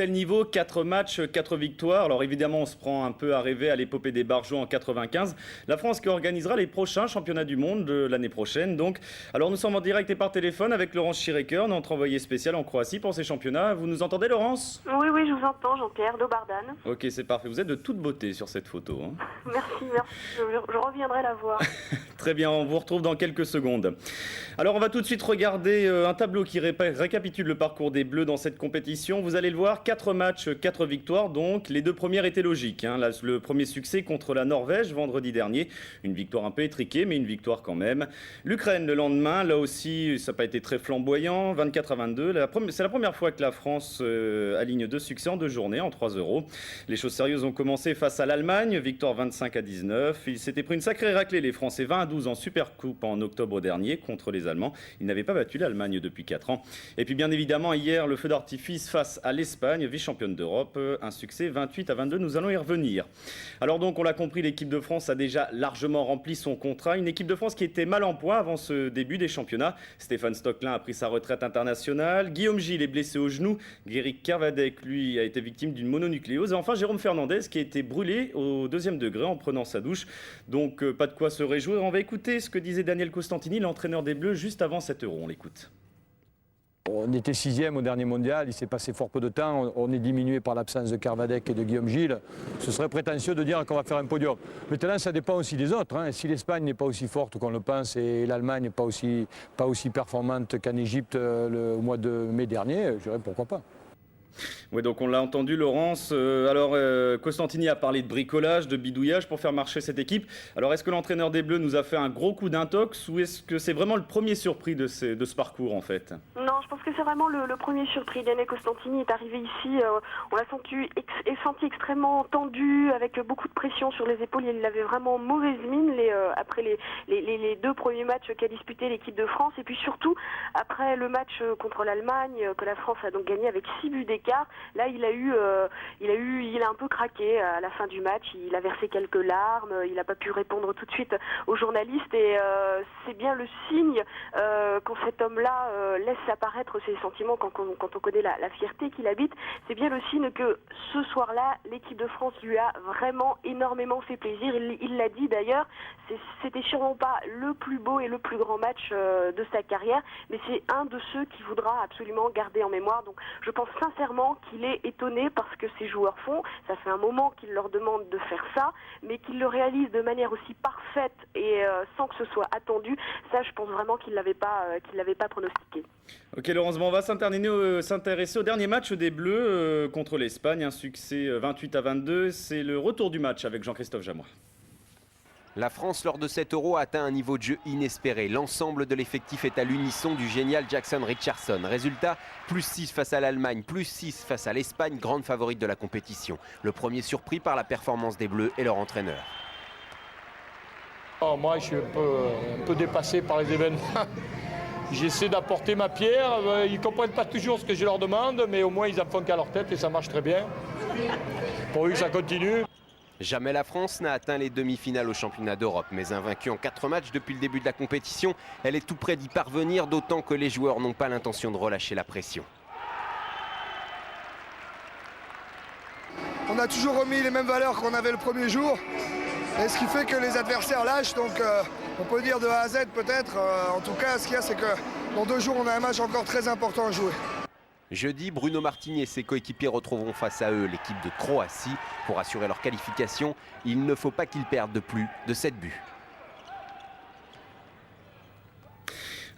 tel niveau, 4 matchs, 4 victoires. Alors évidemment, on se prend un peu à rêver à l'épopée des Barjots en 95. La France qui organisera les prochains championnats du monde de l'année prochaine. Donc, alors nous sommes en direct et par téléphone avec Laurence Chireker, notre envoyée spéciale en Croatie pour ces championnats. Vous nous entendez, Laurence? Oui, oui, je vous entends, Jean-Pierre Dobardane. Ok, c'est parfait. Vous êtes de toute beauté sur cette photo. Hein. Merci. Je reviendrai la voir. Très bien, on vous retrouve dans quelques secondes. Alors, on va tout de suite regarder un tableau qui récapitule le parcours des Bleus dans cette compétition. Vous allez le voir, 4 matchs, 4 victoires. Donc, les deux premières étaient logiques. Hein. Là, le premier succès contre la Norvège vendredi dernier. Une victoire un peu étriquée, mais une victoire quand même. L'Ukraine, le lendemain, là aussi, ça n'a pas été très flamboyant. 24-22. C'est la première fois que la France aligne 2 succès en 2 journées, en 3-0. Les choses sérieuses ont commencé face à l'Allemagne. Victoire 25-19. Ils s'étaient pris une sacrée raclée, les Français. 20-12 en Supercoupe en octobre dernier contre les Allemands. Ils n'avaient pas battu l'Allemagne depuis 4 ans. Et puis bien évidemment, hier, le feu d'artifice face à l'Espagne, vice-championne d'Europe. Un succès 28-22, nous allons y revenir. Alors donc, on l'a compris, l'équipe de France a déjà largement rempli son contrat. Une équipe de France qui était mal en point avant ce début des championnats. Stéphane Stocklin a pris sa retraite internationale. Guillaume Gilles est blessé au genou. Guéric Kervadec, lui, a été victime d'une mononucléose. Et enfin, Jérôme Fernandez qui a été brûlé au 2e degré en prenant sa douche. Donc, pas de quoi se réjouir. On va écouter ce que disait Daniel Costantini, l'entraîneur des Bleus, juste avant cet Euro. On l'écoute. On était 6e au dernier mondial, il s'est passé fort peu de temps, on est diminué par l'absence de Kervadec et de Guillaume Gilles. Ce serait prétentieux de dire qu'on va faire un podium. Maintenant, ça dépend aussi des autres. Hein. Si l'Espagne n'est pas aussi forte qu'on le pense et l'Allemagne n'est pas aussi performante qu'en Égypte au mois de mai dernier, je dirais pourquoi pas. Oui, donc on l'a entendu, Laurence. Costantini a parlé de bricolage, de bidouillage pour faire marcher cette équipe. Alors, est-ce que l'entraîneur des Bleus nous a fait un gros coup d'intox ou est-ce que c'est vraiment le premier surpris de ce parcours, en fait? Non, je pense que c'est vraiment le premier surpris. Daniel Costantini est arrivé ici, on l'a senti extrêmement tendu, avec beaucoup de pression sur les épaules. Il avait vraiment mauvaise mine après les 2 premiers matchs qu'a disputé l'équipe de France. Et puis surtout, après le match contre l'Allemagne, que la France a donc gagné avec 6 buts d'écart, là il a un peu craqué à la fin du match. Il a versé quelques larmes, il n'a pas pu répondre tout de suite aux journalistes. Et c'est bien le signe quand cet homme-là laisse apparaître ses sentiments, quand on connaît la fierté qu'il habite. C'est bien le signe que ce soir-là, l'équipe de France lui a vraiment énormément fait plaisir. Il l'a dit d'ailleurs, c'était sûrement pas le plus beau et le plus grand match de sa carrière, mais c'est un de ceux qu'il voudra absolument garder en mémoire. Donc je pense sincèrement qu'il est étonné par ce que ses joueurs font. Ça fait un moment qu'il leur demande de faire ça, mais qu'ils le réalisent de manière aussi parfaite et sans que ce soit attendu. Ça, je pense vraiment qu'il l'avait pas pronostiqué. Ok, Laurence, on va s'intéresser au dernier match des Bleus contre l'Espagne. Un succès 28-22. C'est le retour du match avec Jean-Christophe Jamois. La France, lors de cet Euro, a atteint un niveau de jeu inespéré. L'ensemble de l'effectif est à l'unisson du génial Jackson Richardson. Résultat, +6 face à l'Allemagne, +6 face à l'Espagne, grande favorite de la compétition. Le premier surpris par la performance des Bleus et leur entraîneur. Oh, moi, je suis un peu dépassé par les événements. J'essaie d'apporter ma pierre. Ils ne comprennent pas toujours ce que je leur demande, mais au moins, ils en font qu'à leur tête et ça marche très bien. Pourvu que ça continue. Jamais la France n'a atteint les demi-finales au championnat d'Europe, mais invaincue en 4 matchs depuis le début de la compétition, elle est tout près d'y parvenir, d'autant que les joueurs n'ont pas l'intention de relâcher la pression. On a toujours remis les mêmes valeurs qu'on avait le premier jour, et ce qui fait que les adversaires lâchent, donc on peut dire de A à Z peut-être. En tout cas, ce qu'il y a, c'est que dans 2 jours, on a un match encore très important à jouer. Jeudi, Bruno Martini et ses coéquipiers retrouveront face à eux l'équipe de Croatie. Pour assurer leur qualification, il ne faut pas qu'ils perdent de plus de 7 buts.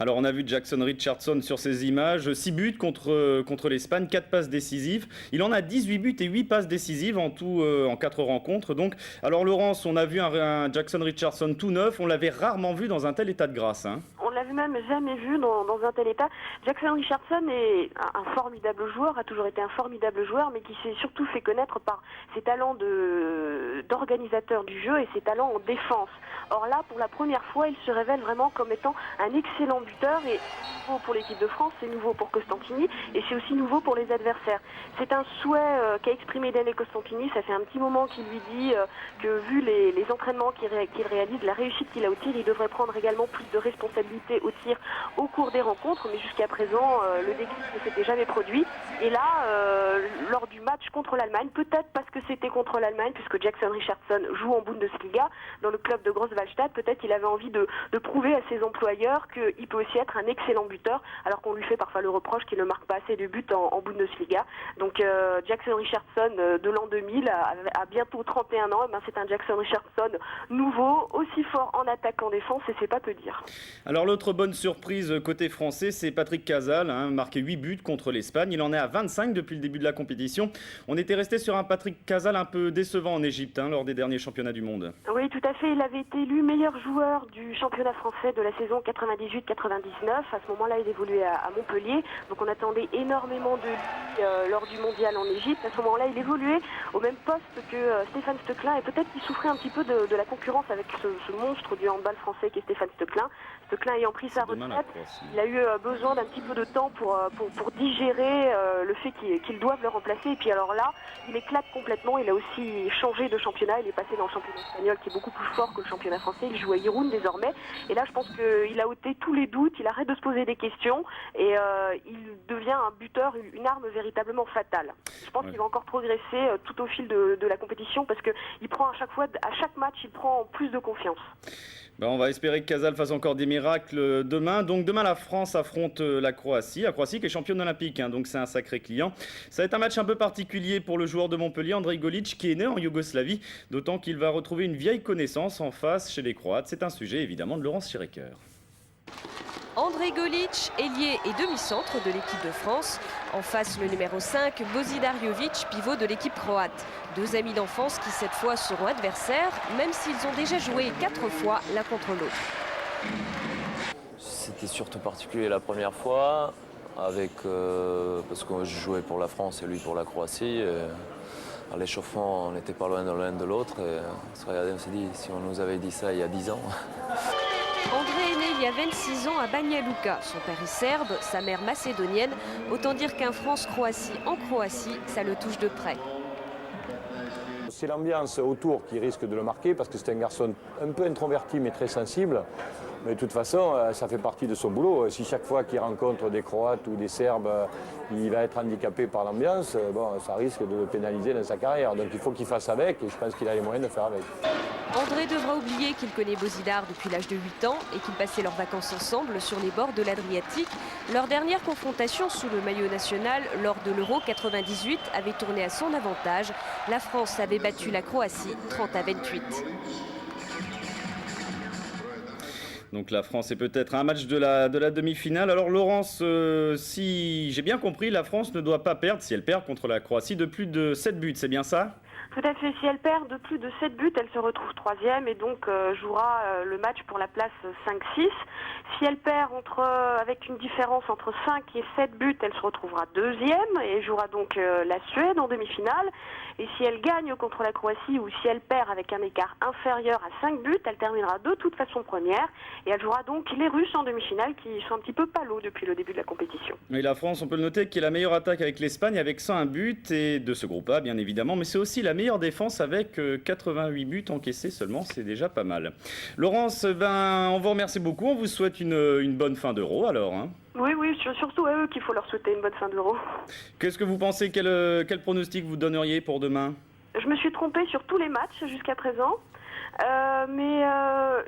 Alors on a vu Jackson Richardson sur ces images, 6 buts contre l'Espagne, 4 passes décisives. Il en a 18 buts et 8 passes décisives en tout en 4 rencontres. Donc, alors Laurence, on a vu un Jackson Richardson tout neuf, on l'avait rarement vu dans un tel état de grâce. Hein. On l'avait même jamais vu dans un tel état. Jackson Richardson est un formidable joueur, a toujours été un formidable joueur, mais qui s'est surtout fait connaître par ses talents d'organisateur du jeu et ses talents en défense. Or là, pour la première fois, il se révèle vraiment comme étant un excellent buteur. buteur et nouveau pour l'équipe de France, c'est nouveau pour Costantini et c'est aussi nouveau pour les adversaires. C'est un souhait qu'a exprimé Daniele Costantini, ça fait un petit moment qu'il lui dit que vu les entraînements qu'il réalise, la réussite qu'il a au tir, il devrait prendre également plus de responsabilités au tir au cours des rencontres, mais jusqu'à présent le déclic ne s'était jamais produit. Et là, lors du match contre l'Allemagne, peut-être parce que c'était contre l'Allemagne, puisque Jackson Richardson joue en Bundesliga, dans le club de Grosswallstadt, peut-être il avait envie de prouver à ses employeurs qu'il peut aussi être un excellent buteur, alors qu'on lui fait parfois le reproche qu'il ne marque pas assez de buts en Bundesliga. Donc Jackson Richardson de l'an 2000 a bientôt 31 ans, et c'est un Jackson Richardson nouveau, aussi fort en attaque qu'en défense, et c'est pas peu dire. Alors l'autre bonne surprise côté français, c'est Patrick Casal, marqué 8 buts contre l'Espagne. Il en est à 25 depuis le début de la compétition. On était resté sur un Patrick Casal un peu décevant en Égypte lors des derniers championnats du monde. Oui, tout à fait. Il avait été élu meilleur joueur du championnat français de la saison 98-99. À ce moment-là, il évoluait à Montpellier. Donc on attendait énormément de lui lors du mondial en Égypte. À ce moment-là, il évoluait au même poste que Stéphane Steclin. Et peut-être qu'il souffrait un petit peu de la concurrence avec ce monstre du handball français qui est Stéphane Steclin. Steclin ayant pris sa retraite, il a eu besoin d'un petit peu de temps pour digérer le fait qu'ils doivent le remplacer. Et puis alors là, il éclate complètement. Il a aussi changé de championnat. Il est passé dans le championnat espagnol qui est beaucoup plus fort que le championnat français. Il joue à Irún désormais. Et là, je pense qu'il a ôté tous les doutes. Il arrête de se poser des questions. Et il devient un buteur, une arme véritablement fatale. Je pense qu'il va encore progresser tout au fil de la compétition parce qu'il prend à chaque match, il prend plus de confiance. On va espérer que Casal fasse encore des miracles demain. Donc demain, la France affronte la Croatie. La Croatie qui est championne olympique, donc c'est un sacré client. Ça va être un match un peu particulier pour le joueur de Montpellier, Andrej Golic, qui est né en Yougoslavie. D'autant qu'il va retrouver une vieille connaissance en face chez les Croates. C'est un sujet évidemment de Laurence Schirreker. Andrej Golic, ailier et demi-centre de l'équipe de France. En face, le numéro 5, Bozidar Jovic, pivot de l'équipe croate. Deux amis d'enfance qui, cette fois, seront adversaires, même s'ils ont déjà joué 4 fois l'un contre l'autre. C'était surtout particulier la première fois, parce que je jouais pour la France et lui pour la Croatie. À l'échauffement, on n'était pas loin de l'un de l'autre. On se regardait, on s'est dit, si on nous avait dit ça il y a 10 ans. André est né il y a 26 ans à Banja Luka. Son père est serbe, sa mère macédonienne. Autant dire qu'un France-Croatie en Croatie, ça le touche de près. C'est l'ambiance autour qui risque de le marquer parce que c'est un garçon un peu introverti mais très sensible. Mais de toute façon, ça fait partie de son boulot. Si chaque fois qu'il rencontre des Croates ou des Serbes, il va être handicapé par l'ambiance, ça risque de le pénaliser dans sa carrière. Donc il faut qu'il fasse avec et je pense qu'il a les moyens de faire avec. André devra oublier qu'il connaît Bozidar depuis l'âge de 8 ans et qu'ils passaient leurs vacances ensemble sur les bords de l'Adriatique. Leur dernière confrontation sous le maillot national lors de l'Euro 98 avait tourné à son avantage. La France avait battu la Croatie 30-28. Donc la France est peut-être à un match de la demi-finale. Alors Laurence, si j'ai bien compris, la France ne doit pas perdre, si elle perd contre la Croatie, de plus de 7 buts, c'est bien ça ? Tout à fait. Si elle perd de plus de 7 buts, elle se retrouve 3e et donc jouera le match pour la place 5-6. Si elle perd avec une différence entre 5 et 7 buts, elle se retrouvera 2e et jouera donc la Suède en demi-finale. Et si elle gagne contre la Croatie ou si elle perd avec un écart inférieur à 5 buts, elle terminera de toute façon première. Et elle jouera donc les Russes en demi-finale qui sont un petit peu palos depuis le début de la compétition. Et la France, on peut le noter, qui est la meilleure attaque avec l'Espagne avec 101 buts et de ce groupe A bien évidemment. Mais c'est aussi la meilleure défense avec 88 buts encaissés seulement, c'est déjà pas mal. Laurence, on vous remercie beaucoup, on vous souhaite une bonne fin d'Euro alors. Oui, surtout à eux qu'il faut leur souhaiter une bonne fin d'Euro. Qu'est-ce que vous pensez, quel pronostic vous donneriez pour demain ? Je me suis trompée sur tous les matchs jusqu'à présent, mais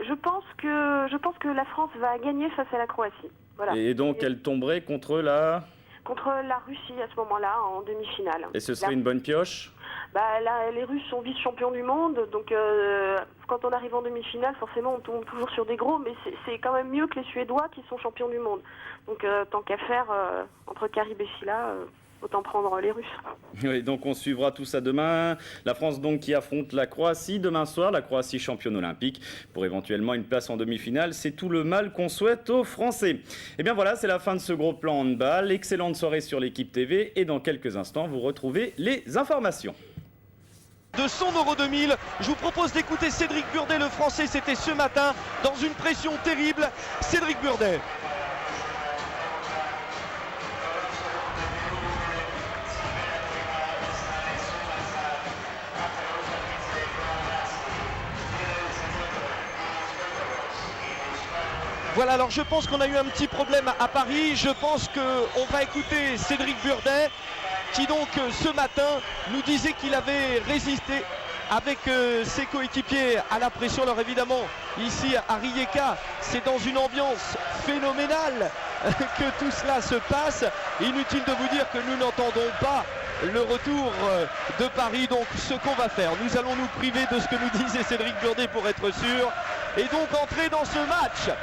je pense que la France va gagner face à la Croatie. Voilà. Et donc elle tomberait contre la Russie à ce moment-là, en demi-finale. Et ce serait une bonne pioche ? Là, les Russes sont vice-champions du monde, donc quand on arrive en demi-finale, forcément on tombe toujours sur des gros, mais c'est quand même mieux que les Suédois qui sont champions du monde. Donc tant qu'à faire, entre Carib et Silla, autant prendre les Russes. Oui, donc on suivra tout ça demain. La France donc qui affronte la Croatie demain soir, la Croatie championne olympique, pour éventuellement une place en demi-finale. C'est tout le mal qu'on souhaite aux Français. Et bien voilà, c'est la fin de ce gros plan handball. Excellente soirée sur l'Équipe TV et dans quelques instants, vous retrouvez les informations. De son Euro 2000, je vous propose d'écouter Cédric Burdet, le Français, c'était ce matin, dans une pression terrible. Cédric Burdet. Voilà, alors je pense qu'on a eu un petit problème à Paris. Je pense qu'on va écouter Cédric Burdet qui donc ce matin nous disait qu'il avait résisté avec ses coéquipiers à la pression. Alors évidemment, ici à Rijeka, c'est dans une ambiance phénoménale que tout cela se passe. Inutile de vous dire que nous n'entendons pas le retour de Paris. Donc ce qu'on va faire, nous allons nous priver de ce que nous disait Cédric Burdet pour être sûr. Et donc entrer dans ce match.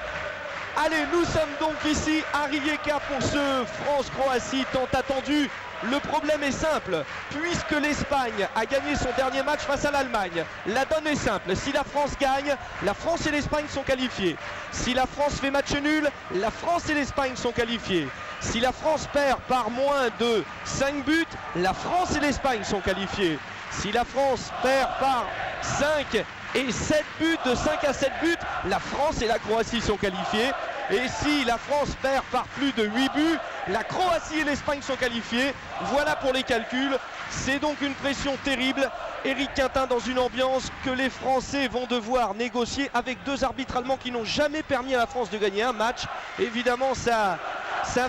Allez, nous sommes donc ici à Rijeka pour ce France-Croatie tant attendu. Le problème est simple, puisque l'Espagne a gagné son dernier match face à l'Allemagne. La donne est simple, si la France gagne, la France et l'Espagne sont qualifiés. Si la France fait match nul, la France et l'Espagne sont qualifiés. Si la France perd par moins de 5 buts, la France et l'Espagne sont qualifiés. Si la France perd par 5 et 7 buts, de 5 à 7 buts, la France et la Croatie sont qualifiés. Et si la France perd par plus de 8 buts, la Croatie et l'Espagne sont qualifiés. Voilà pour les calculs. C'est donc une pression terrible. Éric Quintin dans une ambiance que les Français vont devoir négocier avec deux arbitres allemands qui n'ont jamais permis à la France de gagner un match. Évidemment, ça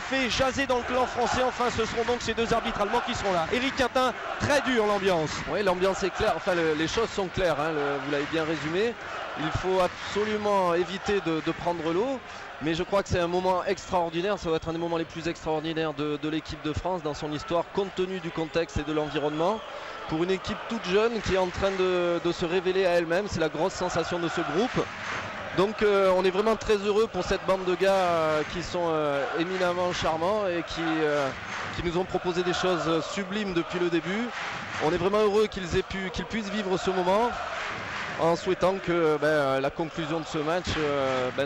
fait jaser dans le clan français. Enfin, ce seront donc ces deux arbitres allemands qui seront là. Éric Quintin, très dur l'ambiance. Oui, l'ambiance est claire. Enfin, les choses sont claires. Hein. Vous l'avez bien résumé. Il faut absolument éviter de prendre l'eau. Mais je crois que c'est un moment extraordinaire. Ça va être un des moments les plus extraordinaires de l'équipe de France dans son histoire, compte tenu du contexte et de l'environnement. Pour une équipe toute jeune qui est en train de se révéler à elle-même. C'est la grosse sensation de ce groupe. Donc on est vraiment très heureux pour cette bande de gars qui sont éminemment charmants et qui nous ont proposé des choses sublimes depuis le début. On est vraiment heureux qu'ils puissent vivre ce moment en souhaitant que la conclusion de ce match,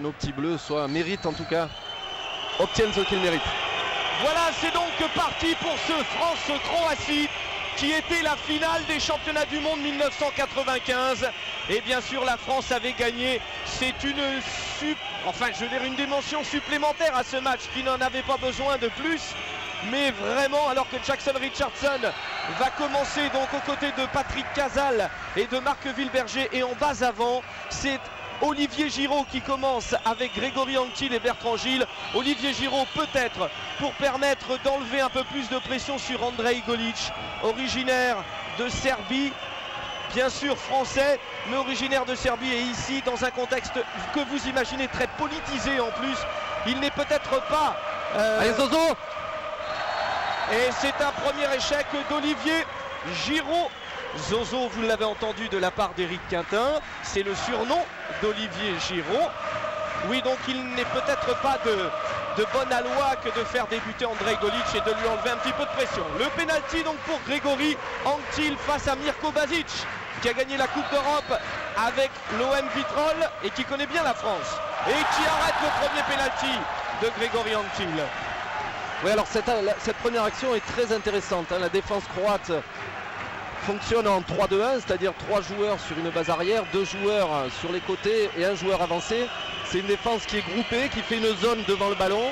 nos petits bleus méritent en tout cas, obtiennent ce qu'ils méritent. Voilà, c'est donc parti pour ce France-Croatie qui était la finale des championnats du monde 1995. Et bien sûr, la France avait gagné. C'est une dimension supplémentaire à ce match qui n'en avait pas besoin de plus. Mais vraiment, alors que Jackson Richardson va commencer donc aux côtés de Patrick Casal et de Marc Wilberger et en bas avant, c'est Olivier Giroud qui commence avec Grégory Anctil et Bertrand Gilles. Olivier Giroud peut-être pour permettre d'enlever un peu plus de pression sur Andrej Golic, originaire de Serbie, bien sûr français, mais originaire de Serbie et ici dans un contexte que vous imaginez très politisé en plus. Il n'est peut-être pas... Allez Zozo! Et c'est un premier échec d'Olivier Giroud. Zozo, vous l'avez entendu de la part d'Éric Quintin, c'est le surnom d'Olivier Giroud. Oui, donc il n'est peut-être pas de bonne aloi que de faire débuter Andrej Golic et de lui enlever un petit peu de pression. Le pénalty donc pour Grégory Anctil face à Mirko Basic, qui a gagné la Coupe d'Europe avec l'OM Vitrolles et qui connaît bien la France. Et qui arrête le premier pénalty de Grégory Anctil. Oui, alors cette première action est très intéressante. Hein. La défense croate fonctionne en 3-2-1, c'est-à-dire 3 joueurs sur une base arrière, 2 joueurs sur les côtés et 1 joueur avancé. C'est une défense qui est groupée, qui fait une zone devant le ballon,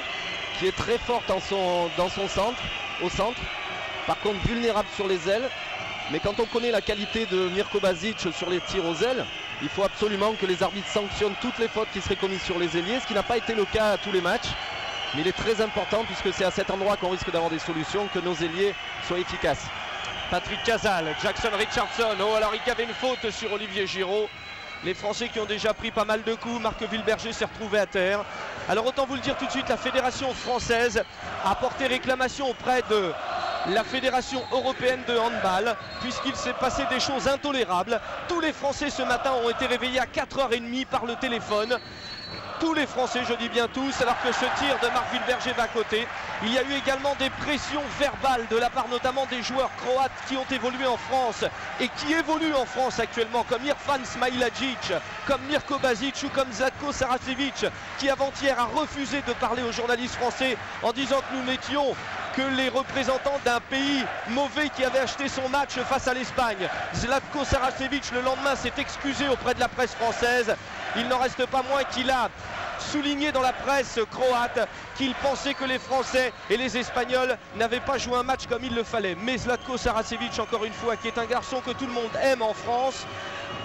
qui est très forte dans son centre, au centre. Par contre, vulnérable sur les ailes. Mais quand on connaît la qualité de Mirko Basic sur les tirs aux ailes, il faut absolument que les arbitres sanctionnent toutes les fautes qui seraient commises sur les ailiers, ce qui n'a pas été le cas à tous les matchs. Mais il est très important puisque c'est à cet endroit qu'on risque d'avoir des solutions, que nos ailiers soient efficaces. Patrick Casal, Jackson Richardson, oh alors il y avait une faute sur Olivier Giroud. Les Français qui ont déjà pris pas mal de coups, Marc Wilberger s'est retrouvé à terre. Alors autant vous le dire tout de suite, la Fédération française a porté réclamation auprès de la Fédération européenne de handball, puisqu'il s'est passé des choses intolérables. Tous les Français ce matin ont été réveillés à 4h30 par le téléphone. Tous les Français, je dis bien tous, alors que ce tir de Marc Wilberger va à côté. Il y a eu également des pressions verbales de la part notamment des joueurs croates qui ont évolué en France et qui évoluent en France actuellement, comme Irfan Smailagic, comme Mirko Basic ou comme Zlatko Saracevic, qui avant-hier a refusé de parler aux journalistes français en disant que nous n'étions que les représentants d'un pays mauvais qui avait acheté son match face à l'Espagne. Zlatko Saracevic le lendemain s'est excusé auprès de la presse française. Il n'en reste pas moins qu'il a souligné dans la presse croate qu'il pensait que les Français et les Espagnols n'avaient pas joué un match comme il le fallait. Mais Zlatko Saracevic, encore une fois, qui est un garçon que tout le monde aime en France,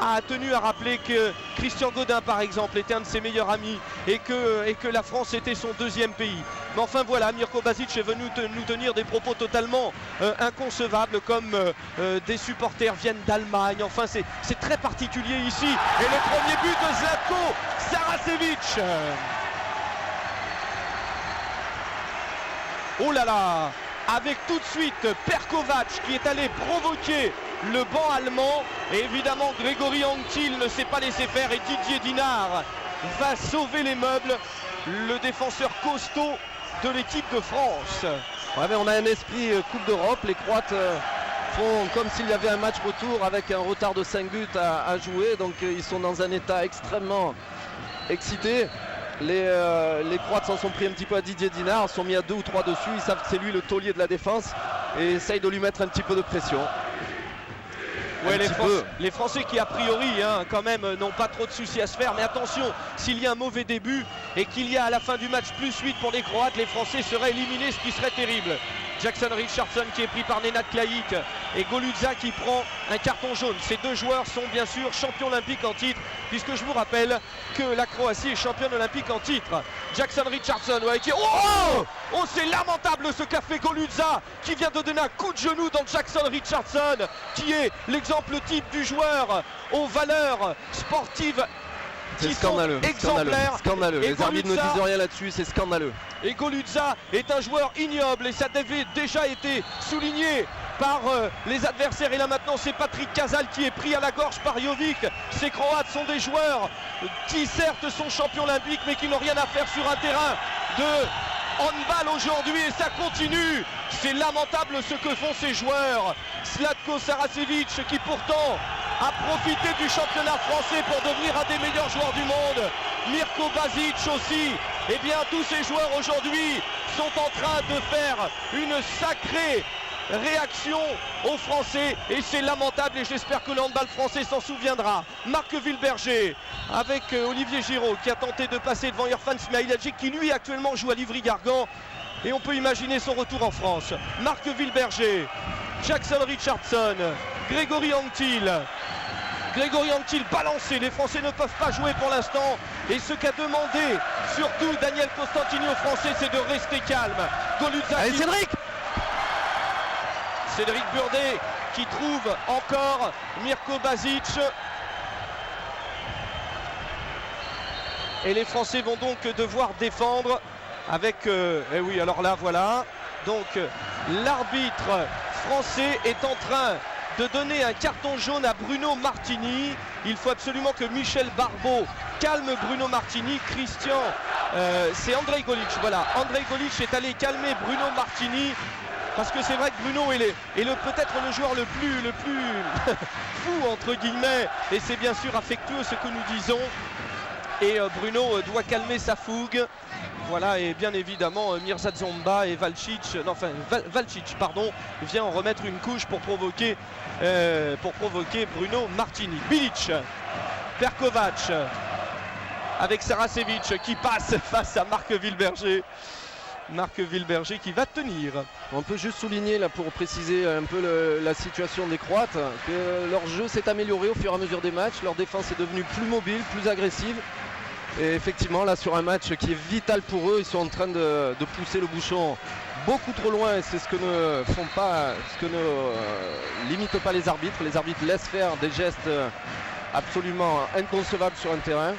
a tenu à rappeler que Christian Godin par exemple était un de ses meilleurs amis et que la France était son deuxième pays. Mais enfin voilà, Mirko Basic est venu nous tenir des propos totalement inconcevables, comme des supporters viennent d'Allemagne. Enfin c'est très particulier ici. Et le premier but de Zlatko Saracevic. Oh là là, avec tout de suite Perkovac qui est allé provoquer le banc allemand. Et évidemment Grégory Anctil ne s'est pas laissé faire et Didier Dinard va sauver les meubles. Le défenseur costaud de l'équipe de France. Ouais, mais on a un esprit Coupe d'Europe. Les Croates font comme s'il y avait un match retour avec un retard de 5 buts à jouer. Donc ils sont dans un état extrêmement excité. Les Croates s'en sont pris un petit peu à Didier Dinard, sont mis à 2 ou 3 dessus. Ils savent que c'est lui le taulier de la défense et essayent de lui mettre un petit peu de pression. Ouais, les Français qui a priori quand même n'ont pas trop de soucis à se faire, mais attention, s'il y a un mauvais début et qu'il y a à la fin du match +8 pour les Croates, les Français seraient éliminés, ce qui serait terrible. Jackson Richardson qui est pris par Nenad Klajic et Golutza qui prend un carton jaune. Ces deux joueurs sont bien sûr champions olympiques en titre, puisque je vous rappelle que la Croatie est championne olympique en titre. Jackson Richardson, ouais, qui... Oh, c'est lamentable ce qu'a fait Golutza, qui vient de donner un coup de genou dans Jackson Richardson, qui est l'exemple type du joueur aux valeurs sportives. C'est scandaleux, scandaleux. Les arbitres ne disent rien là-dessus, c'est scandaleux. Et Golutza est un joueur ignoble et ça avait déjà été souligné par les adversaires. Et là maintenant c'est Patrick Casal qui est pris à la gorge par Jovic. Ces Croates sont des joueurs qui certes sont champions olympiques mais qui n'ont rien à faire sur un terrain de handball aujourd'hui et ça continue. C'est lamentable ce que font ces joueurs. Zlatko Saracevic qui pourtant a profité du championnat français pour devenir un des meilleurs joueurs du monde. Mirko Basic aussi. Eh bien tous ces joueurs aujourd'hui sont en train de faire une sacrée réaction aux Français et c'est lamentable et j'espère que le handball français s'en souviendra. Marc Wilberger avec Olivier Giraud qui a tenté de passer devant Irfan Smilagic qui lui actuellement joue à Livry-Gargan et on peut imaginer son retour en France. Marc Wilberger, Jackson Richardson, Grégory Anctil. Grégory Anctil balancé, les Français ne peuvent pas jouer pour l'instant et ce qu'a demandé surtout Daniel Costantini aux Français c'est de rester calme. Golutza. Allez Cédric Burdet qui trouve encore Mirko Basic. Et les Français vont donc devoir défendre avec... eh oui, alors là, voilà. Donc, l'arbitre français est en train de donner un carton jaune à Bruno Martini. Il faut absolument que Michel Barbeau calme Bruno Martini. Christian, c'est Andrei Golic. Voilà, Andrei Golic est allé calmer Bruno Martini. Parce que c'est vrai que Bruno est peut-être le joueur le plus fou entre guillemets. Et c'est bien sûr affectueux ce que nous disons. Et Bruno doit calmer sa fougue. Voilà, et bien évidemment Mirza Zomba et Valcic vient en remettre une couche pour provoquer Bruno Martini. Bilic, Perkovac avec Saracevic qui passe face à Marc Wilberger. Marc Wilberger qui va tenir. On peut juste souligner là pour préciser un peu la situation des Croates que leur jeu s'est amélioré au fur et à mesure des matchs. Leur défense est devenue plus mobile, plus agressive. Et effectivement là sur un match qui est vital pour eux, ils sont en train de pousser le bouchon beaucoup trop loin et c'est ce que ne font pas, ce que ne limitent pas les arbitres. Les arbitres laissent faire des gestes absolument inconcevables sur un terrain.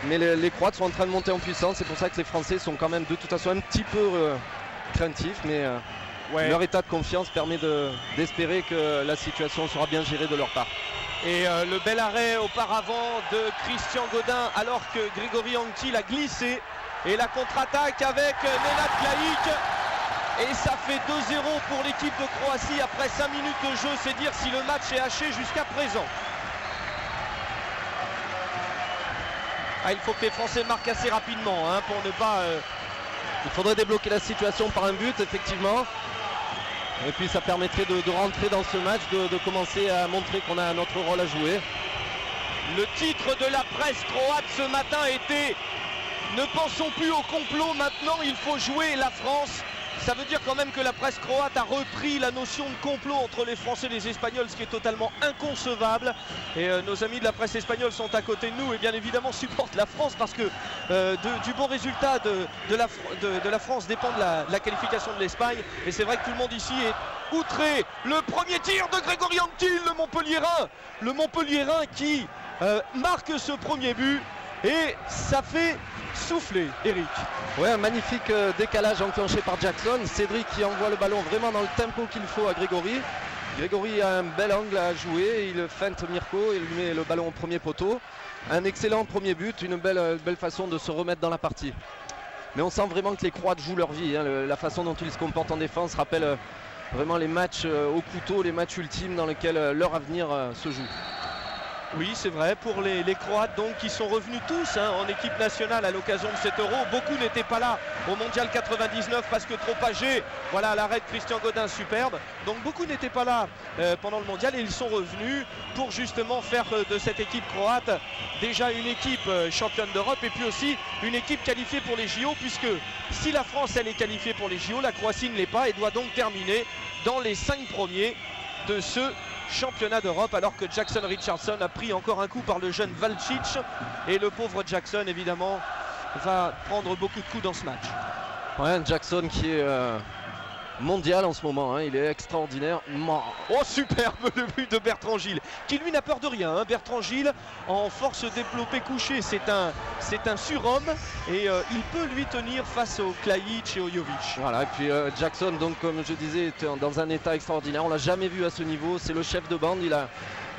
Mais les Croates sont en train de monter en puissance, c'est pour ça que les Français sont quand même de toute façon un petit peu craintifs, mais leur état de confiance permet d'espérer que la situation sera bien gérée de leur part. Et le bel arrêt auparavant de Christian Godin alors que Grégory Anctil a glissé et la contre-attaque avec Nenad Klajic et ça fait 2-0 pour l'équipe de Croatie après 5 minutes de jeu, c'est dire si le match est haché jusqu'à présent. Ah, il faut que les Français marquent assez rapidement pour ne pas... Il faudrait débloquer la situation par un but, effectivement. Et puis ça permettrait de rentrer dans ce match, de commencer à montrer qu'on a notre rôle à jouer. Le titre de la presse croate ce matin était « Ne pensons plus au complot, maintenant il faut jouer la France ». Ça veut dire quand même que la presse croate a repris la notion de complot entre les Français et les Espagnols, ce qui est totalement inconcevable. Et nos amis de la presse espagnole sont à côté de nous et bien évidemment supportent la France parce que du bon résultat de la France dépend de la qualification de l'Espagne. Et c'est vrai que tout le monde ici est outré. Le premier tir de Grégory Anctil, le Montpelliérain qui marque ce premier but. Et ça fait souffler, Eric. Ouais, un magnifique décalage enclenché par Jackson. Cédric qui envoie le ballon vraiment dans le tempo qu'il faut à Grégory. Grégory a un bel angle à jouer. Il feinte Mirko et lui met le ballon au premier poteau. Un excellent premier but, une belle façon de se remettre dans la partie. Mais on sent vraiment que les Croates jouent leur vie. Hein. La façon dont ils se comportent en défense rappelle vraiment les matchs au couteau, les matchs ultimes dans lesquels leur avenir se joue. Oui, c'est vrai, pour les Croates donc qui sont revenus tous en équipe nationale à l'occasion de cet Euro. Beaucoup n'étaient pas là au Mondial 99 parce que trop âgés. Voilà l'arrêt de Christian Godin superbe. Donc beaucoup n'étaient pas là pendant le Mondial et ils sont revenus pour justement faire de cette équipe croate déjà une équipe championne d'Europe et puis aussi une équipe qualifiée pour les JO, puisque si la France elle est qualifiée pour les JO, la Croatie ne l'est pas et doit donc terminer dans les 5 premiers de ce championnat d'Europe, alors que Jackson Richardson a pris encore un coup par le jeune Valcic et le pauvre Jackson évidemment va prendre beaucoup de coups dans ce match. Ouais, Jackson qui est mondial en ce moment, hein. Il est extraordinaire. Oh, superbe le but de Bertrand Gilles qui lui n'a peur de rien, hein. Bertrand Gilles en force développée couchée, c'est un surhomme et il peut lui tenir face au Klajic et au Jovic. Voilà, et puis Jackson, donc comme je disais, était dans un état extraordinaire. On l'a jamais vu à ce niveau, c'est le chef de bande. Il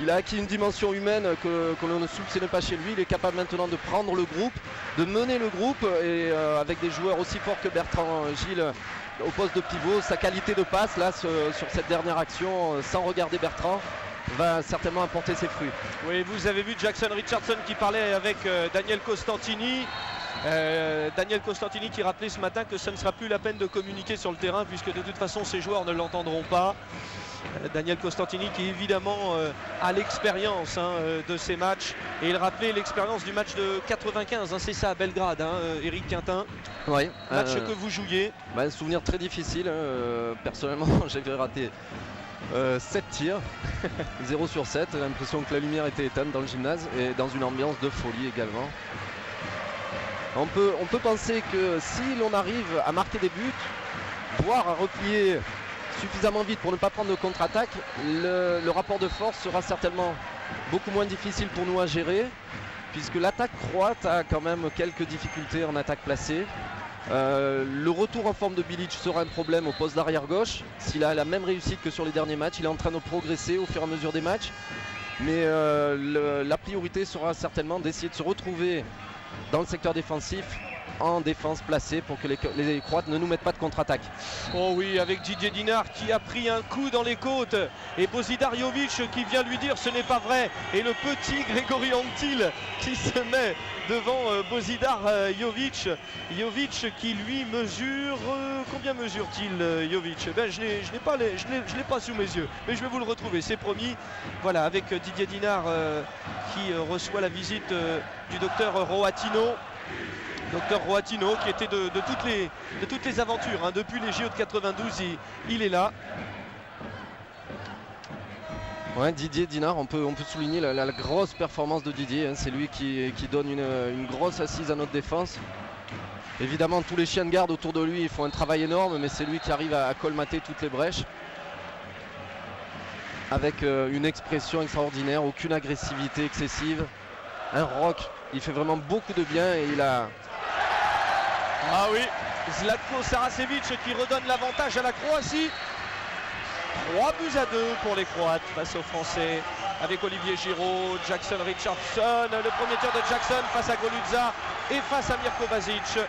a acquis une dimension humaine que l'on ne soupçonnait pas chez lui. Il est capable maintenant de prendre le groupe, de mener le groupe et avec des joueurs aussi forts que Bertrand Gilles au poste de pivot, sa qualité de passe là sur cette dernière action, sans regarder Bertrand, va certainement apporter ses fruits. Oui, vous avez vu Jackson Richardson qui parlait avec Daniel Costantini. Daniel Costantini qui rappelait ce matin que ce ne sera plus la peine de communiquer sur le terrain puisque de toute façon ces joueurs ne l'entendront pas. Daniel Costantini qui évidemment a l'expérience de ces matchs et il rappelait l'expérience du match de 95, c'est ça à Belgrade, Eric Quintin. Oui, match que vous jouiez. Un souvenir très difficile, personnellement j'avais raté 7 tirs, 0 sur 7, j'ai l'impression que la lumière était éteinte dans le gymnase et dans une ambiance de folie également. On peut penser que si l'on arrive à marquer des buts, voire à replier suffisamment vite pour ne pas prendre de contre-attaque, le rapport de force sera certainement beaucoup moins difficile pour nous à gérer, puisque l'attaque croate a quand même quelques difficultés en attaque placée. Le retour en forme de Bilic sera un problème au poste d'arrière gauche. S'il a la même réussite que sur les derniers matchs, il est en train de progresser au fur et à mesure des matchs, mais la priorité sera certainement d'essayer de se retrouver dans le secteur défensif, en défense placée, pour que les Croates ne nous mettent pas de contre-attaque. Oh oui, avec Didier Dinard qui a pris un coup dans les côtes et Bozidar Jovic qui vient lui dire ce n'est pas vrai, et le petit Grégory Anctil qui se met devant Bozidar Jovic. Jovic qui lui mesure... combien mesure-t-il Jovic? Je l'ai pas sous mes yeux, mais je vais vous le retrouver, c'est promis. Voilà, avec Didier Dinard qui reçoit la visite du docteur Roatino. Docteur Roatino qui était de toutes les aventures, depuis les JO de 92, il est là. Ouais, Didier Dinard, on peut souligner la grosse performance de Didier, c'est lui qui donne une grosse assise à notre défense. Évidemment, tous les chiens de garde autour de lui, ils font un travail énorme, mais c'est lui qui arrive à colmater toutes les brèches. Avec une expression extraordinaire, aucune agressivité excessive. Un rock, il fait vraiment beaucoup de bien et il a... Ah oui, Zlatko Saracevic qui redonne l'avantage à la Croatie. 3 buts à 2 pour les Croates face aux Français, avec Olivier Giroud, Jackson Richardson, le premier tir de Jackson face à Golutza et face à Mirko Basic.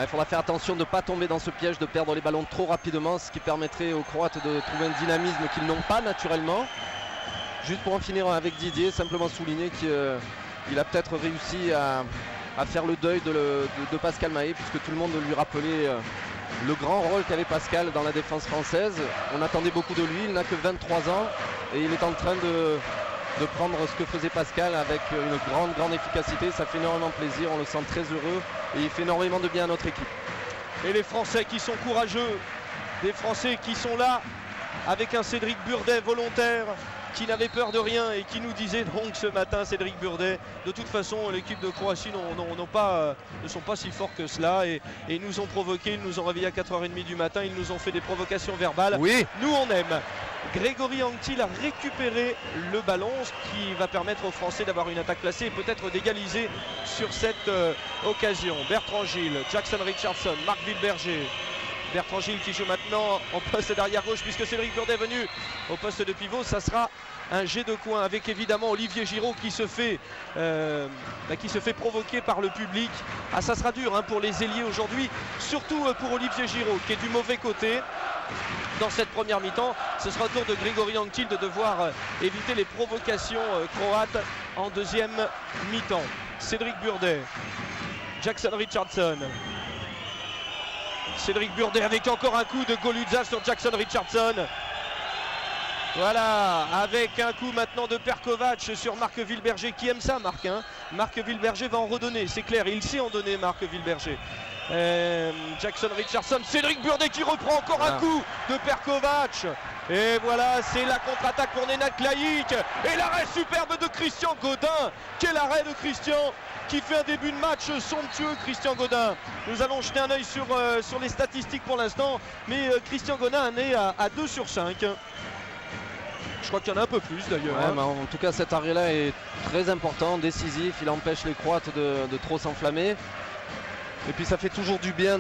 Il faudra faire attention de ne pas tomber dans ce piège de perdre les ballons trop rapidement, ce qui permettrait aux Croates de trouver un dynamisme qu'ils n'ont pas naturellement. Juste pour en finir avec Didier, simplement souligner qu'il a peut-être réussi à faire le deuil de Pascal Mahé, puisque tout le monde lui rappelait le grand rôle qu'avait Pascal dans la défense française. On attendait beaucoup de lui, il n'a que 23 ans et il est en train de prendre ce que faisait Pascal avec une grande efficacité. Ça fait énormément plaisir, on le sent très heureux et il fait énormément de bien à notre équipe. Et les Français qui sont courageux, des Français qui sont là avec un Cédric Burdet volontaire qui n'avait peur de rien et qui nous disait donc ce matin, Cédric Burdet, de toute façon l'équipe de Croatie ne sont pas si forts que cela et nous ont provoqué, ils nous ont réveillés à 4h30 du matin, ils nous ont fait des provocations verbales. Oui. Nous on aime. Grégory Anctil a récupéré le ballon, ce qui va permettre aux Français d'avoir une attaque placée et peut-être d'égaliser sur cette occasion. Bertrand Gilles, Jackson Richardson, Marc Villeberger. Bertrand Gilles qui joue maintenant en poste d'arrière gauche puisque Cédric Burdet est venu au poste de pivot. Ça sera un jet de coin avec évidemment Olivier Giroud qui se fait provoquer par le public. Ah, ça sera dur pour les ailiers aujourd'hui, surtout pour Olivier Giroud qui est du mauvais côté. Dans cette première mi-temps, ce sera au tour de Grégory Anctil de devoir éviter les provocations croates en deuxième mi-temps. Cédric Burdet, Jackson Richardson. Cédric Burdet avec encore un coup de Goludza sur Jackson Richardson. Voilà, avec un coup maintenant de Perkovac sur Marc Villeberger qui aime ça, Marc. Marc Villeberger va en redonner, c'est clair, il sait en donner, Marc Villeberger. Jackson Richardson, Cédric Burdet qui reprend encore un coup de Perkovac. Et voilà, c'est la contre-attaque pour Nenad Klajic. Et l'arrêt superbe de Christian Godin. Quel arrêt de Christian qui fait un début de match somptueux, Christian Godin. Nous allons jeter un œil sur les statistiques pour l'instant. Mais Christian Godin en est à 2 sur 5. Je crois qu'il y en a un peu plus d'ailleurs. Ouais, en tout cas, cet arrêt-là est très important, décisif. Il empêche les Croates de trop s'enflammer. Et puis ça fait toujours du bien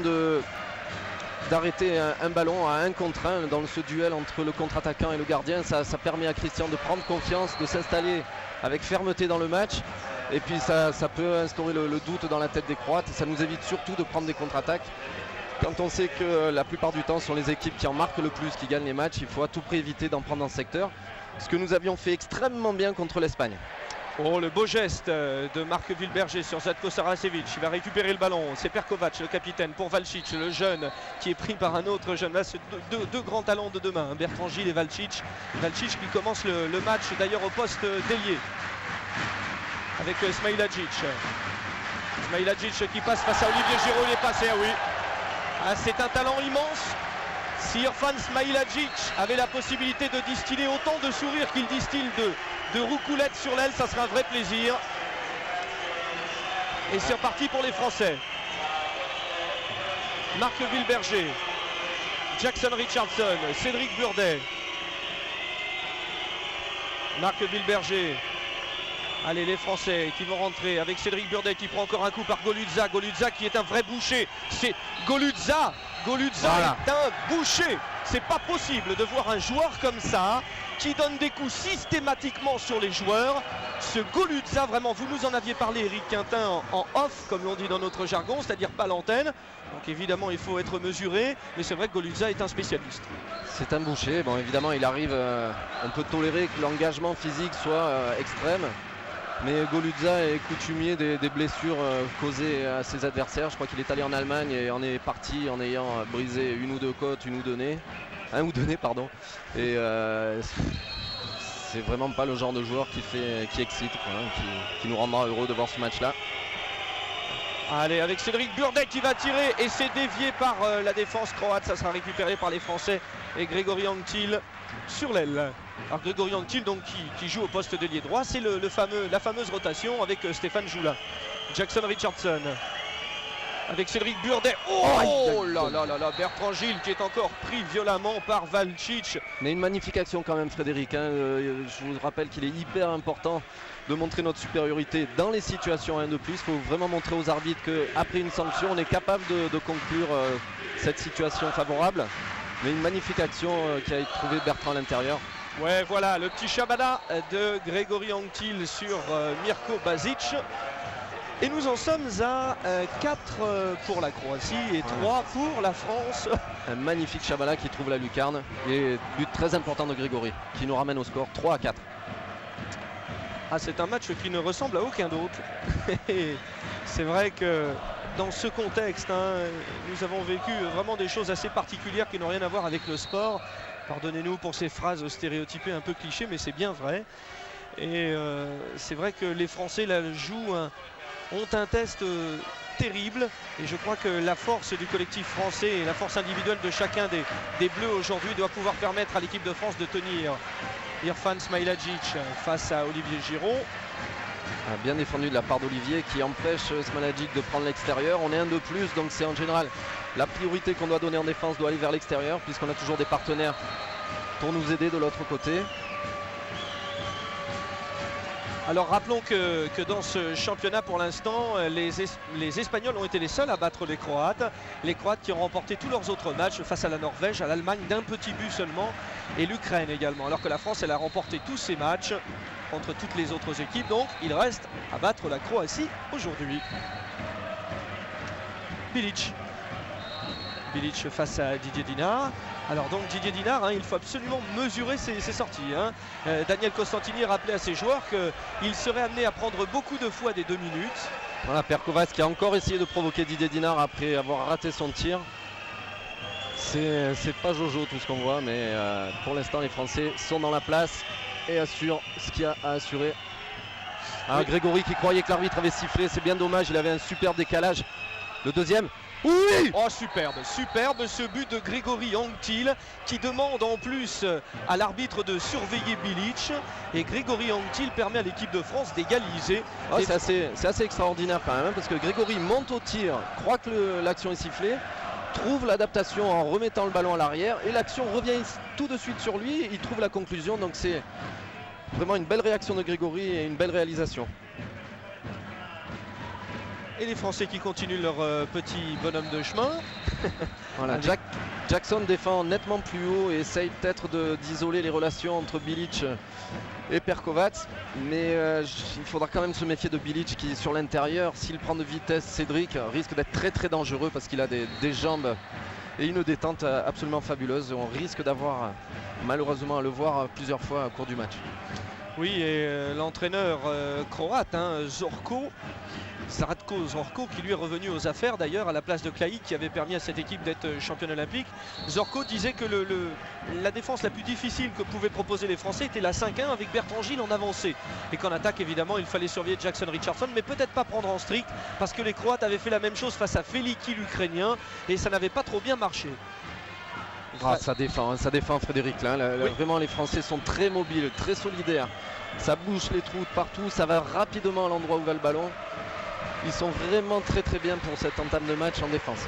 d'arrêter un ballon à 1 contre 1 dans ce duel entre le contre-attaquant et le gardien. Ça permet à Christian de prendre confiance, de s'installer avec fermeté dans le match. Et puis ça peut instaurer le doute dans la tête des Croates. Ça nous évite surtout de prendre des contre-attaques. Quand on sait que la plupart du temps ce sont les équipes qui en marquent le plus, qui gagnent les matchs, il faut à tout prix éviter d'en prendre dans ce secteur. Ce que nous avions fait extrêmement bien contre l'Espagne. Oh, le beau geste de Marc Villeberger sur Zatko Saracevic. Il va récupérer le ballon. C'est Perkovac, le capitaine, pour Valcic, le jeune, qui est pris par un autre jeune. Là, c'est deux grands talents de demain, Bertrand Gilles et Valcic. Valcic qui commence le match d'ailleurs au poste d'ailier avec Smailadic. Smailadic qui passe face à Olivier Giroud. Il est passé, ah oui. Ah, c'est un talent immense. Si Irfan Smailadic avait la possibilité de distiller autant de sourires qu'il distille de roucoulettes sur l'aile, ça sera un vrai plaisir. Et c'est reparti pour les Français. Marc Villeberger, Jackson Richardson, Cédric Burdet. Marc Villeberger. Allez, les Français qui vont rentrer avec Cédric Burdet qui prend encore un coup par Goludza. Goludza qui est un vrai boucher. C'est Goludza. Goludza voilà. Est un boucher. C'est pas possible de voir un joueur comme ça qui donne des coups systématiquement sur les joueurs. Ce Goludza, vraiment, vous nous en aviez parlé, Eric Quintin, en off, comme l'on dit dans notre jargon, c'est-à-dire pas l'antenne. Donc évidemment, il faut être mesuré, mais c'est vrai que Goludza est un spécialiste. C'est un boucher. Bon, évidemment, il arrive, on peut tolérer que l'engagement physique soit extrême. Mais Goludza est coutumier des blessures causées à ses adversaires. Je crois qu'il est allé en Allemagne et en est parti en ayant brisé une ou deux côtes, un ou deux nez, pardon. Et c'est vraiment pas le genre de joueur qui excite, qui nous rendra heureux de voir ce match-là. Allez, avec Cédric Burdet qui va tirer et c'est dévié par la défense croate. Ça sera récupéré par les Français et Grégory Anctil sur l'aile. Alors Grégory Anctil donc qui joue au poste d'ailier droit, c'est la fameuse rotation avec Stéphane Joulin. Jackson Richardson avec Cédric Burdet. Oh là là là là, Bertrand Gilles qui est encore pris violemment par Valcic. Mais une magnifique action quand même, Frédéric. Je vous rappelle qu'il est hyper important de montrer notre supériorité dans les situations 1 de plus. Il faut vraiment montrer aux arbitres qu'après une sanction, on est capable de conclure cette situation favorable. Mais une magnifique action qui a trouvé Bertrand à l'intérieur. Ouais, voilà, le petit Shabada de Grégory Anctil sur Mirko Basic. Et nous en sommes à 4 pour la Croatie et 3 pour la France. Un magnifique Shabada qui trouve la lucarne. Et but très important de Grégory qui nous ramène au score 3-4. Ah, c'est un match qui ne ressemble à aucun autre. C'est vrai que dans ce contexte, nous avons vécu vraiment des choses assez particulières qui n'ont rien à voir avec le sport. Pardonnez-nous pour ces phrases stéréotypées un peu clichés, mais c'est bien vrai. Et c'est vrai que les Français là, ont un test terrible. Et je crois que la force du collectif français et la force individuelle de chacun des Bleus aujourd'hui doit pouvoir permettre à l'équipe de France de tenir Irfan Smailadic face à Olivier Giroud. Bien défendu de la part d'Olivier qui empêche Smailadic de prendre l'extérieur. On est un de plus, donc c'est en général la priorité qu'on doit donner en défense doit aller vers l'extérieur puisqu'on a toujours des partenaires pour nous aider de l'autre côté. Alors rappelons que dans ce championnat pour l'instant, les Espagnols ont été les seuls à battre les Croates. Les Croates qui ont remporté tous leurs autres matchs face à la Norvège, à l'Allemagne d'un petit but seulement et l'Ukraine également. Alors que la France, elle a remporté tous ses matchs contre toutes les autres équipes. Donc il reste à battre la Croatie aujourd'hui. Bilic face à Didier Dinard. Alors donc Didier Dinard, il faut absolument mesurer ses sorties. Daniel Costantini rappelait à ses joueurs qu'il serait amené à prendre beaucoup de fois des 2 minutes. Voilà, Perkovac qui a encore essayé de provoquer Didier Dinard après avoir raté son tir. C'est pas Jojo tout ce qu'on voit, mais pour l'instant les Français sont dans la place et assurent ce qu'il y a à assurer. Oui. Grégory qui croyait que l'arbitre avait sifflé, c'est bien dommage, il avait un super décalage. Le deuxième. Oui! Oh superbe ce but de Grégory Anctil qui demande en plus à l'arbitre de surveiller Bilic et Grégory Anctil permet à l'équipe de France d'égaliser. Oh, c'est assez extraordinaire quand même parce que Grégory monte au tir, croit que l'action est sifflée, trouve l'adaptation en remettant le ballon à l'arrière et l'action revient tout de suite sur lui, il trouve la conclusion, donc c'est vraiment une belle réaction de Grégory et une belle réalisation. Et les Français qui continuent leur petit bonhomme de chemin. Voilà, Jackson défend nettement plus haut et essaye peut-être d'isoler les relations entre Bilic et Perkovac. Mais il faudra quand même se méfier de Bilic qui sur l'intérieur, s'il prend de vitesse, Cédric risque d'être très très dangereux parce qu'il a des jambes et une détente absolument fabuleuse. On risque d'avoir malheureusement à le voir plusieurs fois au cours du match. Oui, et l'entraîneur croate, Zlatko Zorko qui lui est revenu aux affaires d'ailleurs à la place de Klaïk qui avait permis à cette équipe d'être championne olympique. Zorko disait que la défense la plus difficile que pouvaient proposer les Français était la 5-1 avec Bertrand Gilles en avancée et qu'en attaque évidemment il fallait surveiller Jackson Richardson mais peut-être pas prendre en strict parce que les Croates avaient fait la même chose face à Feliki l'Ukrainien et ça n'avait pas trop bien marché. Ça défend Frédéric là. Oui. Vraiment les Français sont très mobiles, très solidaires. Ça bouche les trous de partout, ça va rapidement à l'endroit où va le ballon. Ils sont vraiment très très bien pour cette entame de match en défense.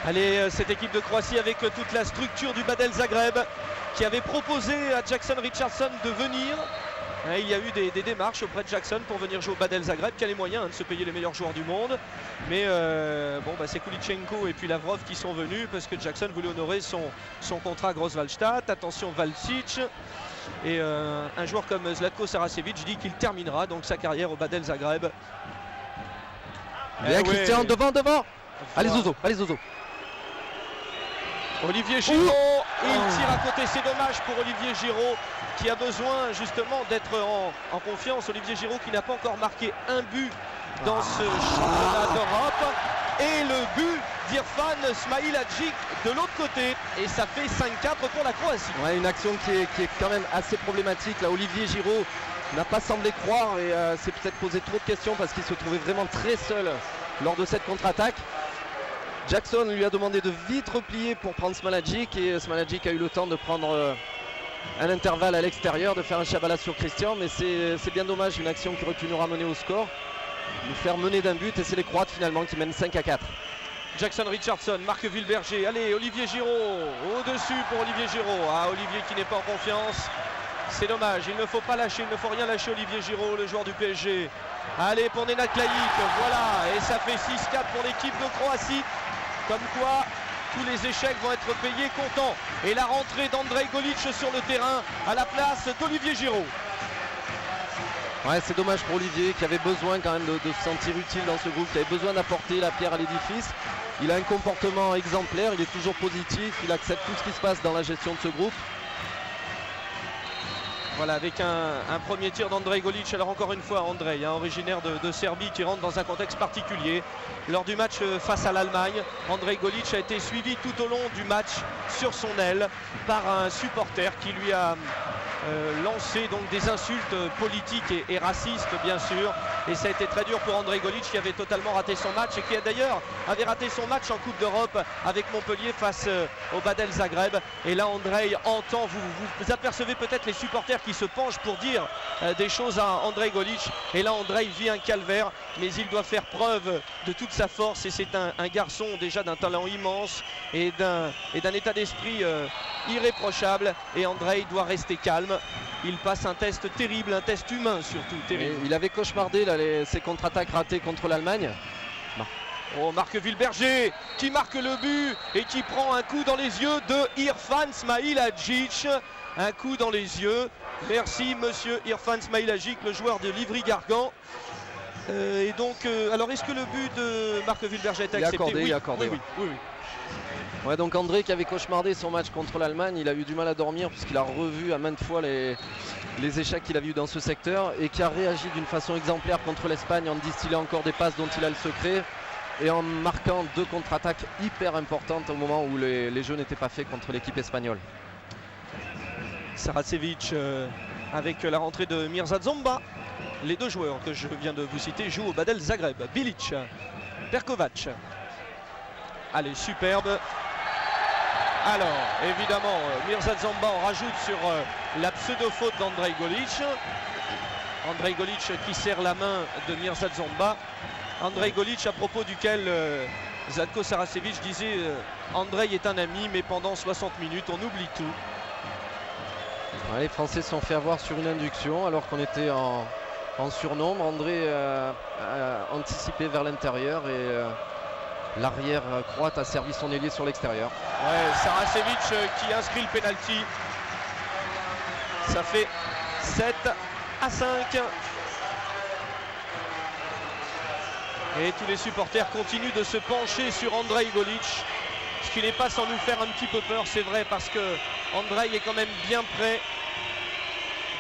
Allez, cette équipe de Croatie avec toute la structure du Badel Zagreb qui avait proposé à Jackson Richardson de venir. Il y a eu des démarches auprès de Jackson pour venir jouer au Badel Zagreb qui a les moyens de se payer les meilleurs joueurs du monde. Mais c'est Kulichenko et puis Lavrov qui sont venus parce que Jackson voulait honorer son contrat à Grosswallstadt. Attention Valcic. Et un joueur comme Zlatko Saracevic dit qu'il terminera donc sa carrière au Badel Zagreb. Bien Christian, devant. Allez Zozo. Olivier Giroud, il tire à côté, c'est dommage pour Olivier Giroud qui a besoin justement d'être en confiance. Olivier Giroud qui n'a pas encore marqué un but dans ce championnat d'Europe. Et le but d'Irfan Smailadic de l'autre côté. Et ça fait 5-4 pour la Croatie. Ouais, une action qui est quand même assez problématique. Là, Olivier Giroud n'a pas semblé croire et s'est peut-être posé trop de questions parce qu'il se trouvait vraiment très seul lors de cette contre-attaque. Jackson lui a demandé de vite replier pour prendre Smailadic et Smailadic a eu le temps de prendre un intervalle à l'extérieur, de faire un Chabala sur Christian. Mais c'est bien dommage, une action qui aurait pu nous ramener au score. Nous faire mener d'un but et c'est les Croates finalement qui mènent 5-4. Jackson Richardson, Marc Wilberger, allez Olivier Giroud, au-dessus pour Olivier Giroud. Olivier qui n'est pas en confiance, c'est dommage, il ne faut pas lâcher, il ne faut rien lâcher Olivier Giroud, le joueur du PSG. Allez pour Nenad Klaïk, voilà, et ça fait 6-4 pour l'équipe de Croatie. Comme quoi, tous les échecs vont être payés comptant. Et la rentrée d'Andrej Golic sur le terrain à la place d'Olivier Giroud. Ouais, c'est dommage pour Olivier qui avait besoin quand même de se sentir utile dans ce groupe, qui avait besoin d'apporter la pierre à l'édifice. Il a un comportement exemplaire, il est toujours positif, il accepte tout ce qui se passe dans la gestion de ce groupe. Voilà, avec un premier tir d'Andrej Golic. Alors encore une fois, Andrej, originaire de Serbie, qui rentre dans un contexte particulier. Lors du match face à l'Allemagne, Andrej Golic a été suivi tout au long du match sur son aile par un supporter qui lui a lancé donc des insultes politiques et racistes bien sûr, et ça a été très dur pour Andrej Golić qui avait totalement raté son match et qui a d'ailleurs avait raté son match en Coupe d'Europe avec Montpellier face au Badel Zagreb. Et là Andrej entend, vous apercevez peut-être les supporters qui se penchent pour dire des choses à Andrej Golić, et là Andrej vit un calvaire, mais il doit faire preuve de toute sa force, et c'est un garçon déjà d'un talent immense et d'un état d'esprit irréprochable, et Andrej doit rester calme. Il passe un test terrible, un test humain surtout terrible. Et il avait cauchemardé là, ses contre-attaques ratées contre l'Allemagne. Oh, Marc Wilberger qui marque le but et qui prend un coup dans les yeux de Irfan Smailhagic. Un coup dans les yeux. Merci monsieur Irfan Smailhagic, le joueur de Livry-Gargan. Et donc, alors est-ce que le but de Marc Wilberger est accepté? Il est accordé. Oui. Ouais, donc André qui avait cauchemardé son match contre l'Allemagne, il a eu du mal à dormir puisqu'il a revu à maintes fois les échecs qu'il avait eu dans ce secteur, et qui a réagi d'une façon exemplaire contre l'Espagne en distillant encore des passes dont il a le secret et en marquant 2 contre-attaques hyper importantes au moment où les jeux n'étaient pas faits contre l'équipe espagnole. Saracevic avec la rentrée de Mirza Zomba. Les 2 joueurs que je viens de vous citer jouent au Badel Zagreb. Bilic, Perkovac. Allez, superbe. Alors, évidemment, Mirza Zomba en rajoute sur la pseudo-faute d'Andrej Golić. Andrej Golić qui serre la main de Mirza Zomba. Andrej Golić à propos duquel Zlatko Saracevic disait Andrej est un ami, mais pendant 60 minutes, on oublie tout. Ouais, les Français se sont fait avoir sur une induction alors qu'on était en surnombre. André a anticipé vers l'intérieur et l'arrière croate a servi son ailier sur l'extérieur. Ouais, Saracevic qui inscrit le penalty. Ça fait 7-5. Et tous les supporters continuent de se pencher sur Andrej Golić, ce qui n'est pas sans nous faire un petit peu peur, c'est vrai, parce que Andrej est quand même bien près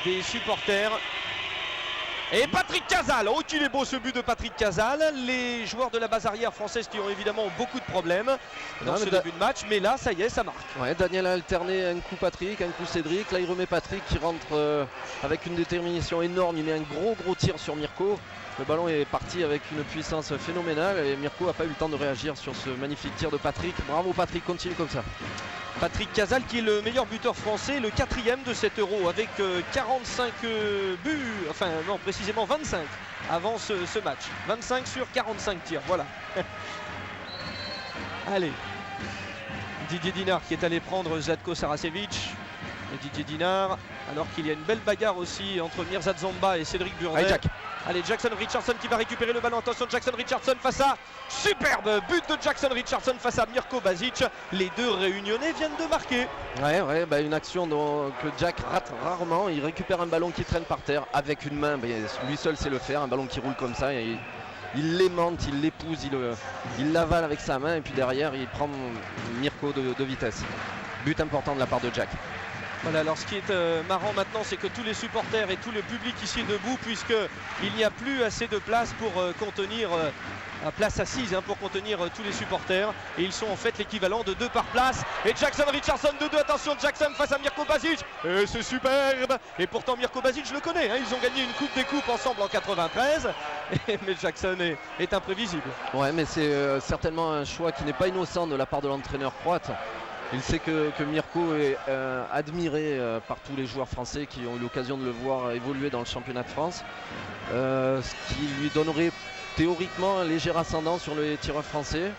des supporters. Et Patrick Casal, oh qu'il est beau ce but de Patrick Casal. Les joueurs de la base arrière française qui ont évidemment beaucoup de problèmes dans ce début de match, mais là ça y est, ça marque. Ouais, Daniel a alterné un coup Patrick, un coup Cédric, là il remet Patrick qui rentre avec une détermination énorme, il met un gros tir sur Mirko. Le ballon est parti avec une puissance phénoménale et Mirko n'a pas eu le temps de réagir sur ce magnifique tir de Patrick. Bravo Patrick, continue comme ça. Patrick Casal qui est le meilleur buteur français, le 4e de cet Euro avec 45 buts, enfin non précisément 25 avant ce match. 25 sur 45 tirs, voilà. Allez, Didier Dinard qui est allé prendre Zlatko Saracevic. Et Didier Dinard, alors qu'il y a une belle bagarre aussi entre Mirza Zomba et Cédric Burdet. Allez, Jackson Richardson qui va récupérer le ballon. Attention, Jackson Richardson face à... Superbe but de Jackson Richardson face à Mirko Basic. Les 2 réunionnais viennent de marquer. Ouais, une action que Jack rate rarement. Il récupère un ballon qui traîne par terre avec une main. Lui seul sait le faire, un ballon qui roule comme ça. Il l'aimante, il l'épouse, il l'avale avec sa main. Et puis derrière, il prend Mirko de vitesse. But important de la part de Jack. Voilà, alors ce qui est marrant maintenant, c'est que tous les supporters et tout le public ici est debout, puisqu'il n'y a plus assez de place pour contenir, place assise pour contenir tous les supporters. Et ils sont en fait l'équivalent de 2 par place. Et Jackson Richardson de 2, attention Jackson face à Mirko Basic. Et c'est superbe. Et pourtant Mirko Basic, je le connais, ils ont gagné une Coupe des Coupes ensemble en 93. Mais Jackson est imprévisible. Ouais, mais c'est certainement un choix qui n'est pas innocent de la part de l'entraîneur croate. Il sait que Mirko est admiré par tous les joueurs français qui ont eu l'occasion de le voir évoluer dans le championnat de France. Ce qui lui donnerait théoriquement un léger ascendant sur les tireurs français.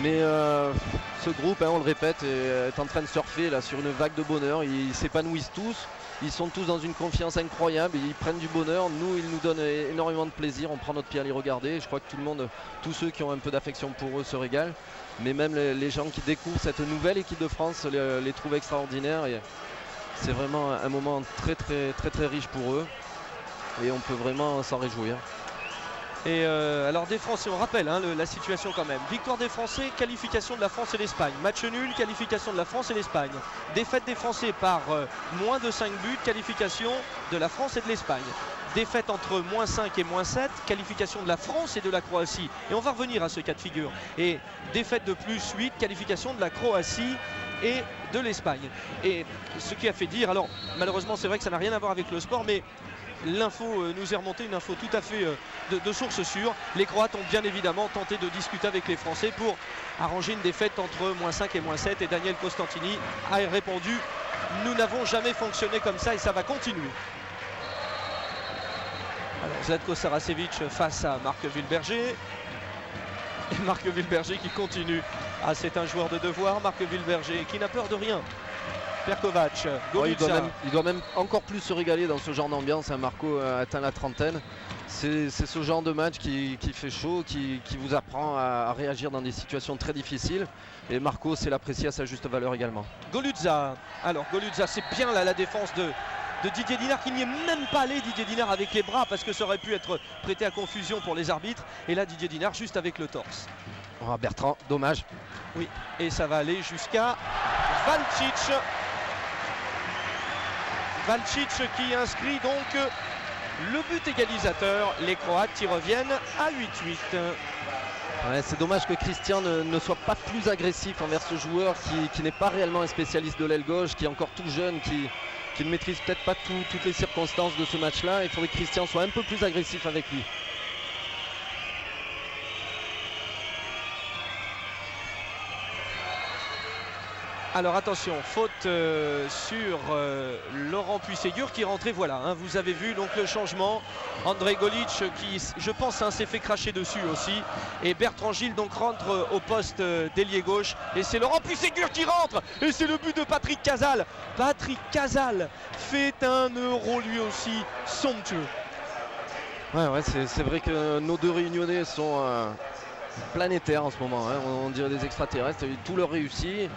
Mais ce groupe, on le répète, est en train de surfer là, sur une vague de bonheur. Ils s'épanouissent tous. Ils sont tous dans une confiance incroyable. Ils prennent du bonheur. Nous, ils nous donnent énormément de plaisir. On prend notre pied à les regarder. Je crois que tout le monde, tous ceux qui ont un peu d'affection pour eux se régalent. Mais même les gens qui découvrent cette nouvelle équipe de France les trouvent extraordinaires. Et c'est vraiment un moment très riche pour eux. Et on peut vraiment s'en réjouir. Et alors des Français, on rappelle la situation quand même. Victoire des Français, qualification de la France et l'Espagne. Match nul, qualification de la France et l'Espagne. Défaite des Français par moins de 5 buts, qualification de la France et de l'Espagne. Défaite entre moins 5 et moins 7, qualification de la France et de la Croatie. Et on va revenir à ce cas de figure. Et défaite de plus 8, qualification de la Croatie et de l'Espagne. Et ce qui a fait dire, alors malheureusement c'est vrai que ça n'a rien à voir avec le sport, mais l'info nous est remontée, une info tout à fait de source sûre. Les Croates ont bien évidemment tenté de discuter avec les Français pour arranger une défaite entre -5 et -7, et Daniel Costantini a répondu: nous n'avons jamais fonctionné comme ça et ça va continuer. Alors Zlatko Saracevic face à Marc Wilberger. Et Marc Wilberger qui continue. Ah, c'est un joueur de devoir, Marc Wilberger, qui n'a peur de rien. Perkovac, Golutza. Il doit même encore plus se régaler dans ce genre d'ambiance. Marco atteint la trentaine. C'est ce genre de match qui fait chaud, qui vous apprend à réagir dans des situations très difficiles. Et Marco sait l'apprécier à sa juste valeur également. Golutza. Alors Golutza, c'est bien là la défense de Didier Dinard, qui n'y est même pas allé, Didier Dinard, avec les bras, parce que ça aurait pu être prêté à confusion pour les arbitres. Et là Didier Dinard juste avec le torse. Oh, Bertrand, dommage. Oui, et ça va aller jusqu'à Valcic. Valcic qui inscrit donc le but égalisateur. Les Croates qui reviennent à 8-8. Ouais, c'est dommage que Christian ne soit pas plus agressif envers ce joueur qui n'est pas réellement un spécialiste de l'aile gauche, qui est encore tout jeune, qui ne maîtrise peut-être pas toutes les circonstances de ce match-là. Il faudrait que Christian soit un peu plus agressif avec lui. Alors attention, faute sur Laurent Puisségur qui est rentré, voilà, hein, vous avez vu donc le changement. André Golic qui, je pense, s'est fait cracher dessus aussi. Et Bertrand Gilles donc rentre au poste d'ailier gauche. Et c'est Laurent Puisségur qui rentre. Et c'est le but de Patrick Casal. Patrick Casal fait un euro lui aussi somptueux. Ouais, c'est vrai que nos deux réunionnais sont planétaires en ce moment, hein. On dirait des extraterrestres, tout leur réussit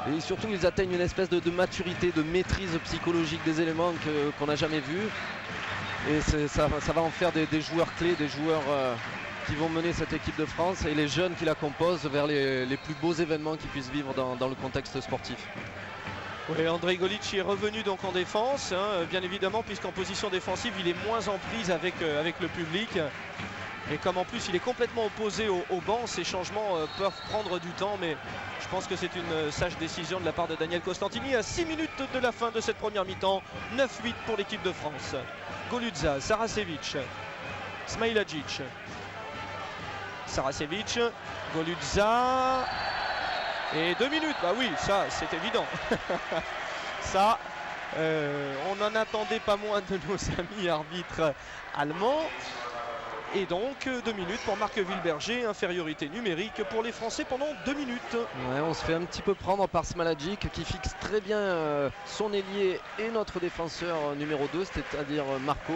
et surtout ils atteignent une espèce de maturité, de maîtrise psychologique des éléments qu'on n'a jamais vu, et ça va en faire des joueurs clés, des joueurs qui vont mener cette équipe de France et les jeunes qui la composent vers les plus beaux événements qu'ils puissent vivre dans le contexte sportif. Oui, André Golic est revenu donc en défense, hein, bien évidemment, puisqu'en position défensive il est moins en prise avec le public. Et comme en plus il est complètement opposé au banc, ces changements peuvent prendre du temps, mais je pense que c'est une sage décision de la part de Daniel Costantini. À 6 minutes de la fin de cette première mi-temps, 9-8 pour l'équipe de France. Golutza, Saracevic, Smailagic, Saracevic, Golutza, et 2 minutes, bah oui, ça c'est évident. Ça, on n'en attendait pas moins de nos amis arbitres allemands. Et donc 2 minutes pour Marc Wilberger, infériorité numérique pour les Français pendant 2 minutes. Ouais, on se fait un petit peu prendre par Smailagic qui fixe très bien son ailier et notre défenseur numéro 2, c'est-à-dire Marco.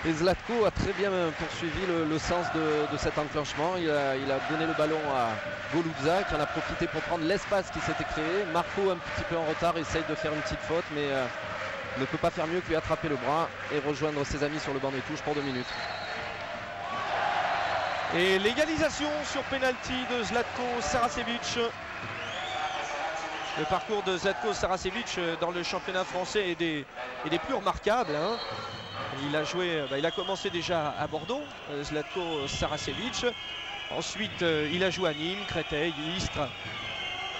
Et Zlatko a très bien poursuivi le sens de cet enclenchement. Il a donné le ballon à Golutza qui en a profité pour prendre l'espace qui s'était créé. Marco, un petit peu en retard, essaye de faire une petite faute, mais ne peut pas faire mieux que lui attraper le bras et rejoindre ses amis sur le banc des touches pour 2 minutes. Et l'égalisation sur pénalty de Zlatko Saracevic. Le parcours de Zlatko Saracevic dans le championnat français est des plus remarquables, hein. Il a commencé déjà à Bordeaux, Zlatko Saracevic. Ensuite, il a joué à Nîmes, Créteil, Istres.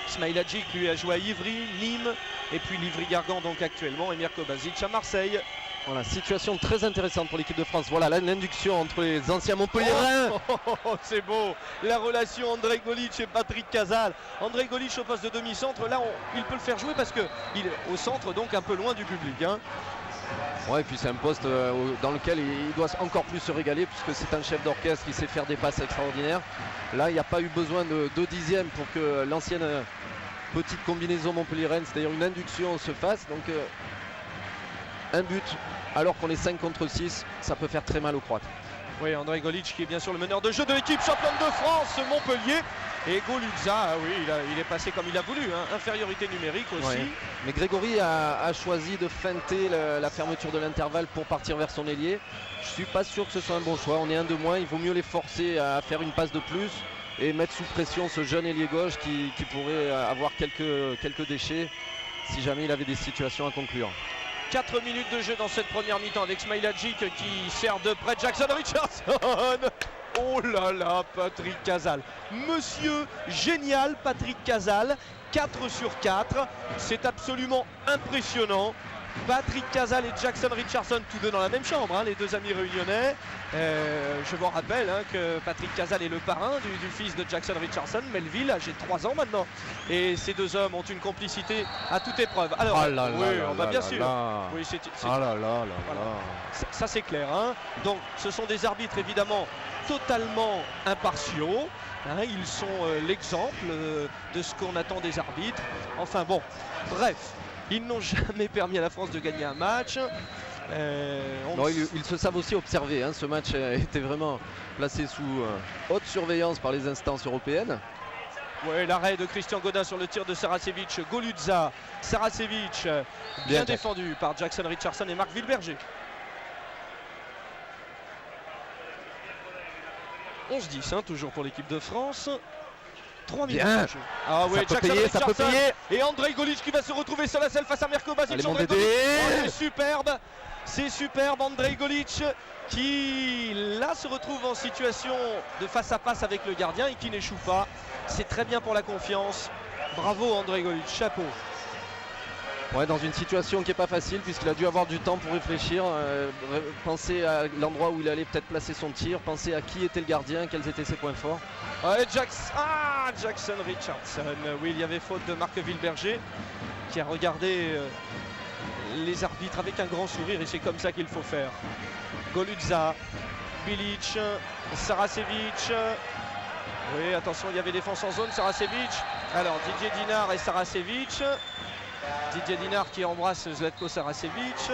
Smailagic lui a joué à Ivry, Nîmes, et puis Livry-Gargan donc actuellement, et Mirko Basic à Marseille. Voilà, situation très intéressante pour l'équipe de France. Voilà l'induction entre les anciens Montpelliérains. C'est beau, la relation André Golic et Patrick Casal. André Golic au poste de demi-centre, là il peut le faire jouer parce qu'il est au centre, donc un peu loin du public, hein. Ouais, et puis c'est un poste dans lequel il doit encore plus se régaler puisque c'est un chef d'orchestre qui sait faire des passes extraordinaires. Là, il n'y a pas eu besoin de 2 dixièmes pour que l'ancienne petite combinaison montpelliéraine, c'est-à-dire une induction, se fasse. Donc un but alors qu'on est 5 contre 6, ça peut faire très mal aux Croates. Oui, André Golic qui est bien sûr le meneur de jeu de l'équipe championne de France Montpellier. Et Golutza, oui, il est passé comme il a voulu, hein. Infériorité numérique aussi. Ouais. Mais Grégory a choisi de feinter la fermeture de l'intervalle pour partir vers son ailier. Je ne suis pas sûr que ce soit un bon choix. On est 1 de moins, il vaut mieux les forcer à faire une passe de plus et mettre sous pression ce jeune ailier gauche qui pourrait avoir quelques déchets si jamais il avait des situations à conclure. 4 minutes de jeu dans cette première mi-temps avec Smailagic qui sert de près Jackson Richardson. Oh là là, Patrick Casal. Monsieur génial, Patrick Casal. 4 sur 4. C'est absolument impressionnant. Patrick Casal et Jackson Richardson, tous deux dans la même chambre, hein, les deux amis réunionnais. Je vous rappelle que Patrick Casal est le parrain du fils de Jackson Richardson, Melville, âgé de 3 ans maintenant. Et ces deux hommes ont une complicité à toute épreuve. Alors, bien sûr. Oui, voilà. Ça c'est clair. Hein. Donc, ce sont des arbitres évidemment totalement impartiaux. Hein, ils sont l'exemple de ce qu'on attend des arbitres. Enfin bon, bref. Ils n'ont jamais permis à la France de gagner un match. Ils se savent aussi observer. Hein. Ce match était vraiment placé sous haute surveillance par les instances européennes. Ouais, l'arrêt de Christian Godin sur le tir de Saracevic. Golutza, Saracevic, bien défendu par Jackson Richardson et Marc Wilberger. 11-10, hein, toujours pour l'équipe de France. 3 minutes. Bien. Ah ouais, ça Jackson peut payer. Et Andrei Golic qui va se retrouver sur la selle face à Mirko Basic. C'est superbe. C'est superbe, Andrei Golic qui là se retrouve en situation de face à face avec le gardien et qui n'échoue pas. C'est très bien pour la confiance. Bravo Andrei Golic, chapeau. Ouais, dans une situation qui n'est pas facile puisqu'il a dû avoir du temps pour réfléchir, penser à l'endroit où il allait peut-être placer son tir, penser à qui était le gardien, quels étaient ses points forts. Ouais, Jackson Richardson. Oui, il y avait faute de Marc Wilberger qui a regardé les arbitres avec un grand sourire et c'est comme ça qu'il faut faire. Golutza, Bilic, Saracevic. Oui, attention, il y avait défense en zone, Saracevic. Alors Didier Dinard et Saracevic. Didier Dinard qui embrasse Zlatko Saracevic.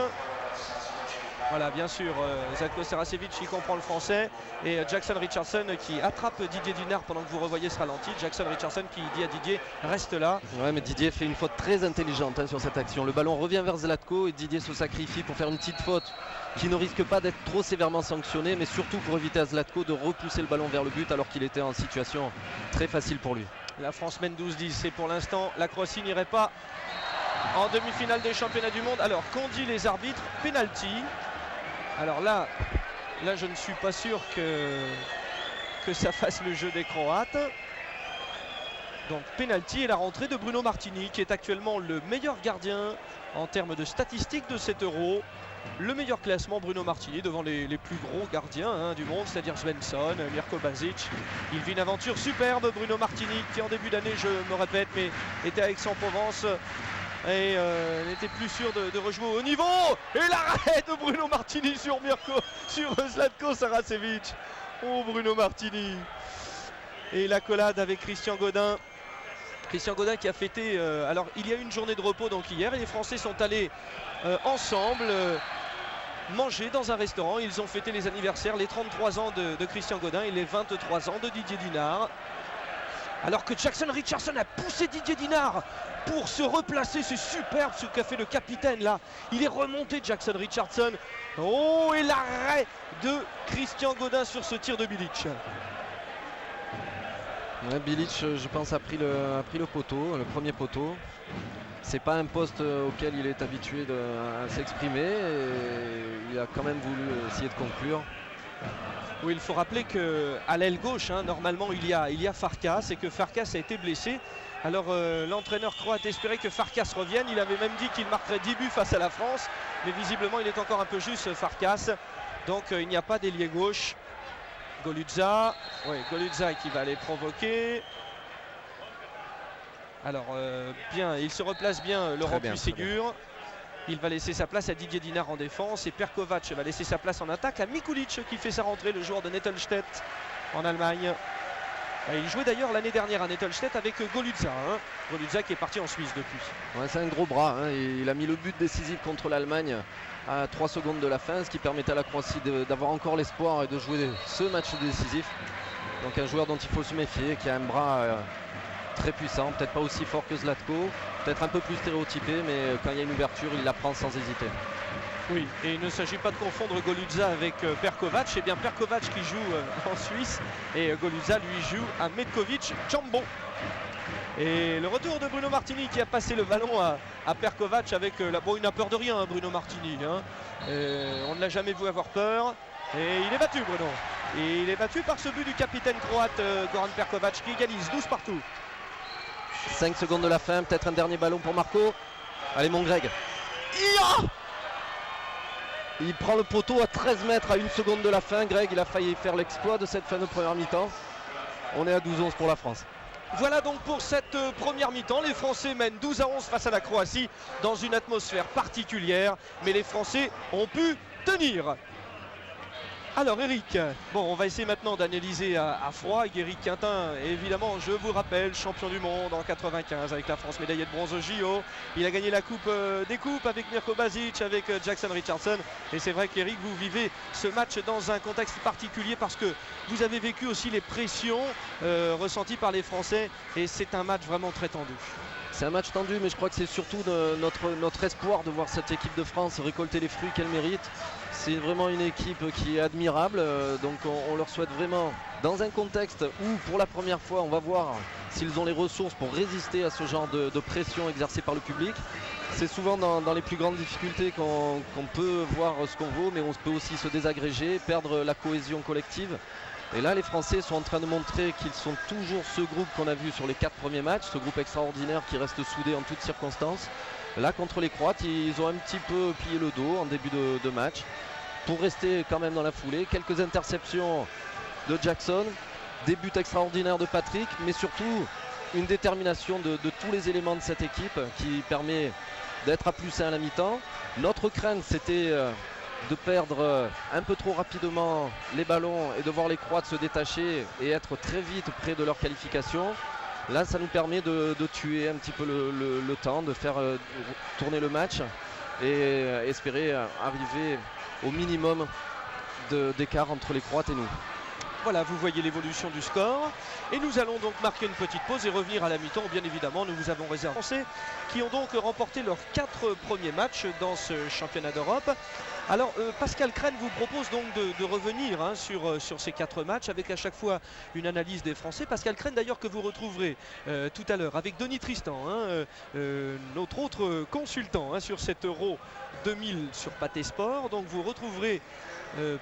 Voilà, bien sûr, Zlatko Saracevic qui comprend le français. Et Jackson Richardson qui attrape Didier Dinard pendant que vous revoyez ce ralenti. Jackson Richardson qui dit à Didier, reste là. Ouais, mais Didier fait une faute très intelligente sur cette action. Le ballon revient vers Zlatko et Didier se sacrifie pour faire une petite faute qui ne risque pas d'être trop sévèrement sanctionnée, mais surtout pour éviter à Zlatko de repousser le ballon vers le but alors qu'il était en situation très facile pour lui. La France mène 12-10 et pour l'instant, la Croatie n'irait pas en demi-finale des championnats du monde. Alors qu'ont dit les arbitres? Penalty. Alors là je ne suis pas sûr que ça fasse le jeu des Croates. Donc penalty et la rentrée de Bruno Martini qui est actuellement le meilleur gardien en termes de statistiques de cet Euro. Le meilleur classement, Bruno Martini, devant les plus gros gardiens du monde, c'est-à-dire Svensson, Mirko Basic. Il vit une aventure superbe, Bruno Martini, qui en début d'année, je me répète, mais était à Aix-en-Provence et n'était plus sûr de rejouer au haut niveau. Et l'arrêt de Bruno Martini sur Zlatko Saracevic. Oh, Bruno Martini. Et l'accolade avec Christian Godin. Christian Godin qui a fêté, alors il y a eu une journée de repos donc hier et les Français sont allés ensemble manger dans un restaurant. Ils ont fêté les anniversaires, les 33 ans de Christian Godin et les 23 ans de Didier Dinard. Alors que Jackson Richardson a poussé Didier Dinard pour se replacer, c'est superbe ce qu'a fait le capitaine là. Il est remonté Jackson Richardson. Oh, et l'arrêt de Christian Godin sur ce tir de Bilic. Ouais, Bilic, je pense, a pris le poteau, le premier poteau. C'est pas un poste auquel il est habitué à s'exprimer. Et il a quand même voulu essayer de conclure. Oui, il faut rappeler qu'à l'aile gauche, normalement, il y a Farkas et que Farkas a été blessé. Alors l'entraîneur croate espérait que Farkas revienne. Il avait même dit qu'il marquerait 10 buts face à la France. Mais visiblement, il est encore un peu juste, Farkas. Donc il n'y a pas d'ailier gauche. Golutza, Golutza qui va aller provoquer. Alors bien, il se replace bien, Laurent Puy-Ségur. Il va laisser sa place à Didier Dinard en défense et Perkovac va laisser sa place en attaque à Mikulic qui fait sa rentrée, le joueur de Nettelstedt en Allemagne. Il jouait d'ailleurs l'année dernière à Nettelstedt avec Golutza. Golutza qui est parti en Suisse depuis. Ouais, c'est un gros bras. Il a mis le but décisif contre l'Allemagne à 3 secondes de la fin, ce qui permettait à la Croatie d'avoir encore l'espoir et de jouer ce match décisif. Donc un joueur dont il faut se méfier, qui a un bras très puissant, peut-être pas aussi fort que Zlatko, peut-être un peu plus stéréotypé, mais quand il y a une ouverture, il la prend sans hésiter. Oui, et il ne s'agit pas de confondre Golutza avec Perkovac. C'est bien Perkovac qui joue en Suisse et Golutza lui joue à Metkovic Jumbo. Et le retour de Bruno Martini qui a passé le ballon à Perkovac avec bon, il n'a peur de rien, Bruno Martini. On ne l'a jamais vu avoir peur. Et il est battu, Bruno. Et il est battu par ce but du capitaine croate Goran Perkovac qui égalise 12 partout. 5 secondes de la fin, peut-être un dernier ballon pour Marco. Allez mon Greg. Il prend le poteau à 13 mètres à 1 seconde de la fin. Greg, il a failli faire l'exploit de cette fin de première mi-temps. On est à 12-11 pour la France. Voilà donc pour cette première mi-temps. Les Français mènent 12-11 face à la Croatie dans une atmosphère particulière. Mais les Français ont pu tenir. Alors Eric, bon, on va essayer maintenant d'analyser à froid. Eric Quintin, évidemment, je vous rappelle, champion du monde en 95 avec la France, médaillé de bronze au JO. Il a gagné la coupe des coupes avec Mirko Basic, avec Jackson Richardson. Et c'est vrai qu'Eric, vous vivez ce match dans un contexte particulier parce que vous avez vécu aussi les pressions ressenties par les Français. Et c'est un match vraiment très tendu. C'est un match tendu, mais je crois que c'est surtout notre espoir de voir cette équipe de France récolter les fruits qu'elle mérite. C'est vraiment une équipe qui est admirable, donc on leur souhaite vraiment, dans un contexte où pour la première fois on va voir s'ils ont les ressources pour résister à ce genre de pression exercée par le public. C'est souvent dans les plus grandes difficultés qu'on peut voir ce qu'on vaut, mais on peut aussi se désagréger, perdre la cohésion collective. Et là les Français sont en train de montrer qu'ils sont toujours ce groupe qu'on a vu sur les 4 premiers matchs, ce groupe extraordinaire qui reste soudé en toutes circonstances. Là contre les Croates, ils ont un petit peu plié le dos en début de match pour rester quand même dans la foulée. Quelques interceptions de Jackson, des buts extraordinaires de Patrick, mais surtout une détermination de tous les éléments de cette équipe qui permet d'être à +1 à la mi-temps. Notre crainte c'était de perdre un peu trop rapidement les ballons et de voir les Croates se détacher et être très vite près de leur qualification. Là ça nous permet de tuer un petit peu le temps, de faire tourner le match et espérer arriver au minimum d'écart entre les Croates et nous. Voilà, vous voyez l'évolution du score. Et nous allons donc marquer une petite pause et revenir à la mi-temps. Bien évidemment, nous vous avons réservé les Français qui ont donc remporté leurs 4 premiers matchs dans ce championnat d'Europe. Alors Pascal Crène vous propose donc de revenir sur ces 4 matchs avec à chaque fois une analyse des Français. Pascal Crène d'ailleurs que vous retrouverez tout à l'heure avec Denis Tristan, notre autre consultant sur cet Euro 2000 sur Pathé Sport. Donc vous retrouverez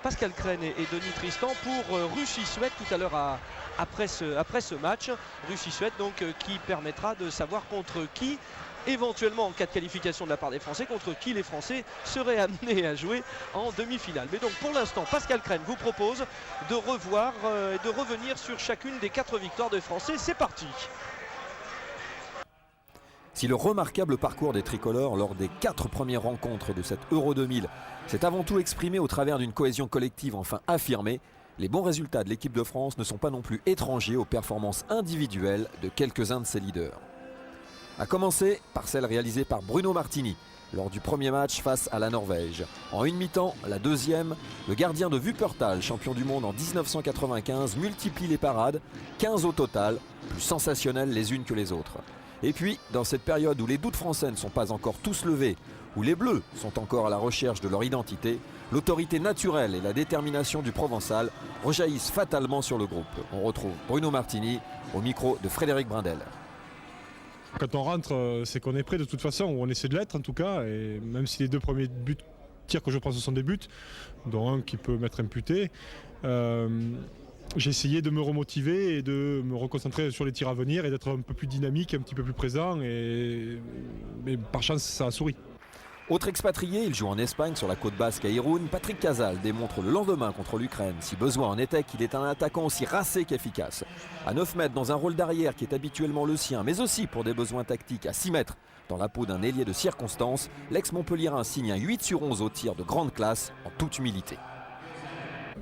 Pascal Crène et Denis Tristan pour Russie-Suède tout à l'heure après ce match. Russie-Suède donc qui permettra de savoir contre qui, éventuellement en cas de qualification de la part des Français, contre qui les Français seraient amenés à jouer en demi-finale. Mais donc pour l'instant, Pascal Crène vous propose de revoir et de revenir sur chacune des 4 victoires des Français. C'est parti. Si le remarquable parcours des tricolores lors des 4 premières rencontres de cette Euro 2000 s'est avant tout exprimé au travers d'une cohésion collective enfin affirmée, les bons résultats de l'équipe de France ne sont pas non plus étrangers aux performances individuelles de quelques-uns de ses leaders. A commencer par celle réalisée par Bruno Martini lors du premier match face à la Norvège. En une mi-temps, la deuxième, le gardien de Wuppertal, champion du monde en 1995, multiplie les parades, 15 au total, plus sensationnelles les unes que les autres. Et puis, dans cette période où les doutes français ne sont pas encore tous levés, où les Bleus sont encore à la recherche de leur identité, l'autorité naturelle et la détermination du Provençal rejaillissent fatalement sur le groupe. On retrouve Bruno Martini au micro de Frédéric Brindel. Quand on rentre, c'est qu'on est prêt de toute façon, ou on essaie de l'être en tout cas, et même si les 2 premiers tirs que je prends ce sont des buts, dont un qui peut m'être imputé, j'ai essayé de me remotiver et de me reconcentrer sur les tirs à venir et d'être un peu plus dynamique, un petit peu plus présent, mais par chance ça a souri. Autre expatrié, il joue en Espagne sur la côte basque à Irún. Patrick Casal démontre le lendemain contre l'Ukraine, si besoin en était, qu'il est un attaquant aussi racé qu'efficace. À 9 mètres dans un rôle d'arrière qui est habituellement le sien, mais aussi pour des besoins tactiques à 6 mètres dans la peau d'un ailier de circonstance, l'ex-Montpellierin signe un 8 sur 11 au tir de grande classe en toute humilité.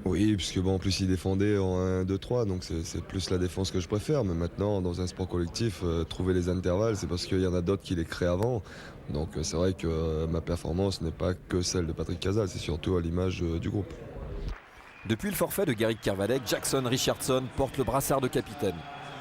Oui, puisque en plus il défendait en 1-2-3, donc c'est plus la défense que je préfère. Mais maintenant, dans un sport collectif, trouver les intervalles, c'est parce qu'il y en a d'autres qui les créent avant. Donc c'est vrai que ma performance n'est pas que celle de Patrick Casal, c'est surtout à l'image du groupe. Depuis le forfait de Gary Kervadec, Jackson Richardson porte le brassard de capitaine.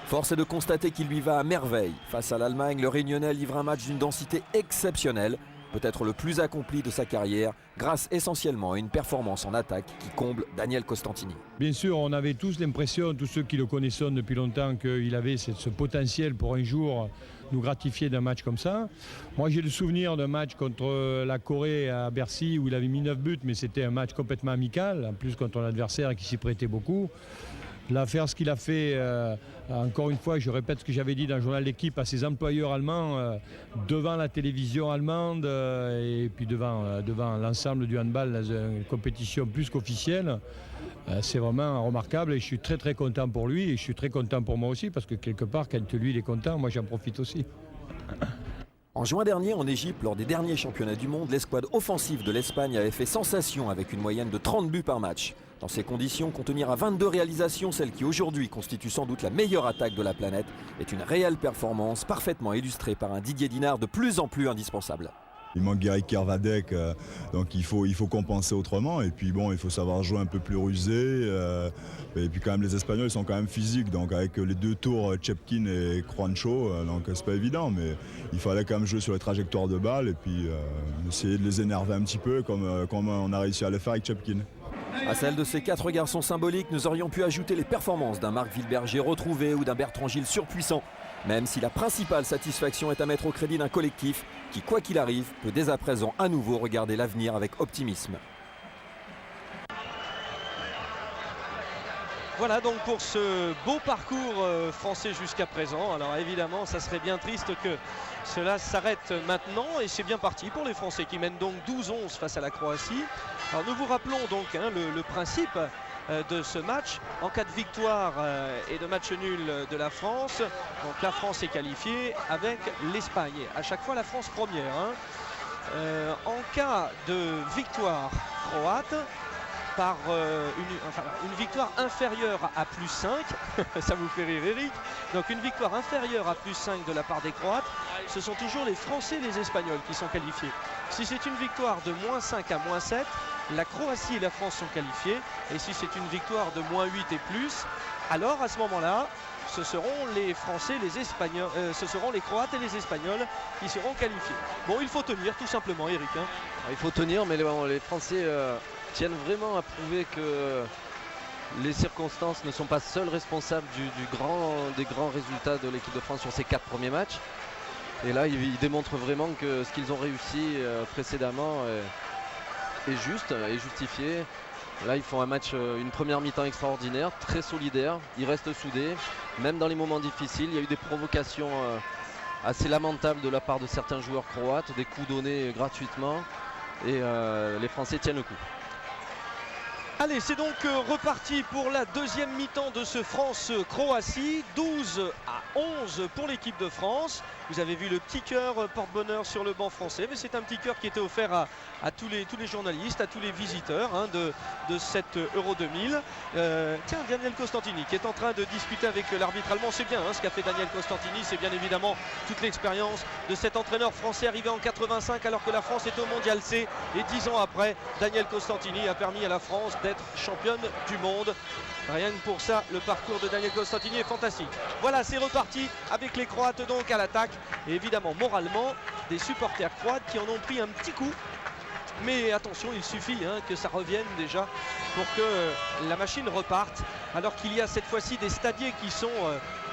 Force est de constater qu'il lui va à merveille. Face à l'Allemagne, le Réunionnais livre un match d'une densité exceptionnelle peut-être le plus accompli de sa carrière, grâce essentiellement à une performance en attaque qui comble Daniel Costantini. Bien sûr, on avait tous l'impression, tous ceux qui le connaissaient depuis longtemps, qu'il avait ce potentiel pour un jour nous gratifier d'un match comme ça. Moi, j'ai le souvenir d'un match contre la Corée à Bercy où il avait mis 9 buts, mais c'était un match complètement amical, en plus contre un adversaire qui s'y prêtait beaucoup. Là, faire ce qu'il a fait, encore une fois, je répète ce que j'avais dit dans le journal d'équipe à ses employeurs allemands, devant la télévision allemande et puis devant l'ensemble du handball dans une compétition plus qu'officielle. C'est vraiment remarquable et je suis très très content pour lui et je suis très content pour moi aussi parce que quelque part, quand lui il est content, moi j'en profite aussi. En juin dernier, en Égypte, lors des derniers championnats du monde, l'escouade offensive de l'Espagne avait fait sensation avec une moyenne de 30 buts par match. Dans ces conditions, contenir à 22 réalisations, celle qui aujourd'hui constitue sans doute la meilleure attaque de la planète, est une réelle performance parfaitement illustrée par un Didier Dinard de plus en plus indispensable. Il manque Gary Kervadek, donc il faut compenser autrement. Et puis bon, il faut savoir jouer un peu plus rusé. Et puis quand même, les Espagnols sont quand même physiques. Donc avec les 2 tours, Chepkin et Croncho, donc c'est pas évident. Mais il fallait quand même jouer sur les trajectoires de balles et puis essayer de les énerver un petit peu, comme on a réussi à le faire avec Chepkin. À celle de ces 4 garçons symboliques, nous aurions pu ajouter les performances d'un Marc Wilberger retrouvé ou d'un Bertrand Gilles surpuissant. Même si la principale satisfaction est à mettre au crédit d'un collectif qui, quoi qu'il arrive, peut dès à présent à nouveau regarder l'avenir avec optimisme. Voilà donc pour ce beau parcours français jusqu'à présent. Alors évidemment, ça serait bien triste que cela s'arrête maintenant et c'est bien parti pour les Français qui mènent donc 12-11 face à la Croatie. Alors nous vous rappelons donc le principe de ce match. En cas de victoire et de match nul de la France, donc la France est qualifiée avec l'Espagne. À chaque fois la France première. En cas de victoire croate, par une victoire inférieure à plus 5, ça vous fait rire Eric, donc une victoire inférieure à plus 5 de la part des Croates, ce sont toujours les Français et les Espagnols qui sont qualifiés. Si c'est une victoire de moins 5 à moins 7, la Croatie et la France sont qualifiés, et si c'est une victoire de moins 8 et plus, alors à ce moment-là, ce seront les Français, les Espagnols, ce seront les Croates et les Espagnols qui seront qualifiés. Bon, il faut tenir tout simplement Eric. Il faut tenir, mais les Français tiennent vraiment à prouver que les circonstances ne sont pas seuls responsables des grands résultats de l'équipe de France sur ces 4 premiers matchs. Et là, ils démontrent vraiment que ce qu'ils ont réussi précédemment est juste et justifié. Là, ils font un match, une première mi-temps extraordinaire, très solidaire. Ils restent soudés, même dans les moments difficiles. Il y a eu des provocations assez lamentables de la part de certains joueurs croates, des coups donnés gratuitement. Et les Français tiennent le coup. Allez, c'est donc reparti pour la deuxième mi-temps de ce France-Croatie. 12 à 11 pour l'équipe de France. Vous avez vu le petit cœur porte-bonheur sur le banc français, mais c'est un petit cœur qui était offert à tous les journalistes, à tous les visiteurs de cette Euro 2000. Tiens, Daniel Costantini qui est en train de discuter avec l'arbitre allemand. C'est bien ce qu'a fait Daniel Costantini. C'est bien évidemment toute l'expérience de cet entraîneur français arrivé en 85 alors que la France est au Mondial C. Et 10 ans après, Daniel Costantini a permis à la France d'être championne du monde. Rien que pour ça, le parcours de Daniel Costantini est fantastique. Voilà, c'est reparti avec les Croates donc à l'attaque. Et évidemment, moralement, des supporters croates qui en ont pris un petit coup. Mais attention, il suffit que ça revienne déjà pour que la machine reparte. Alors qu'il y a cette fois-ci des stadiers qui sont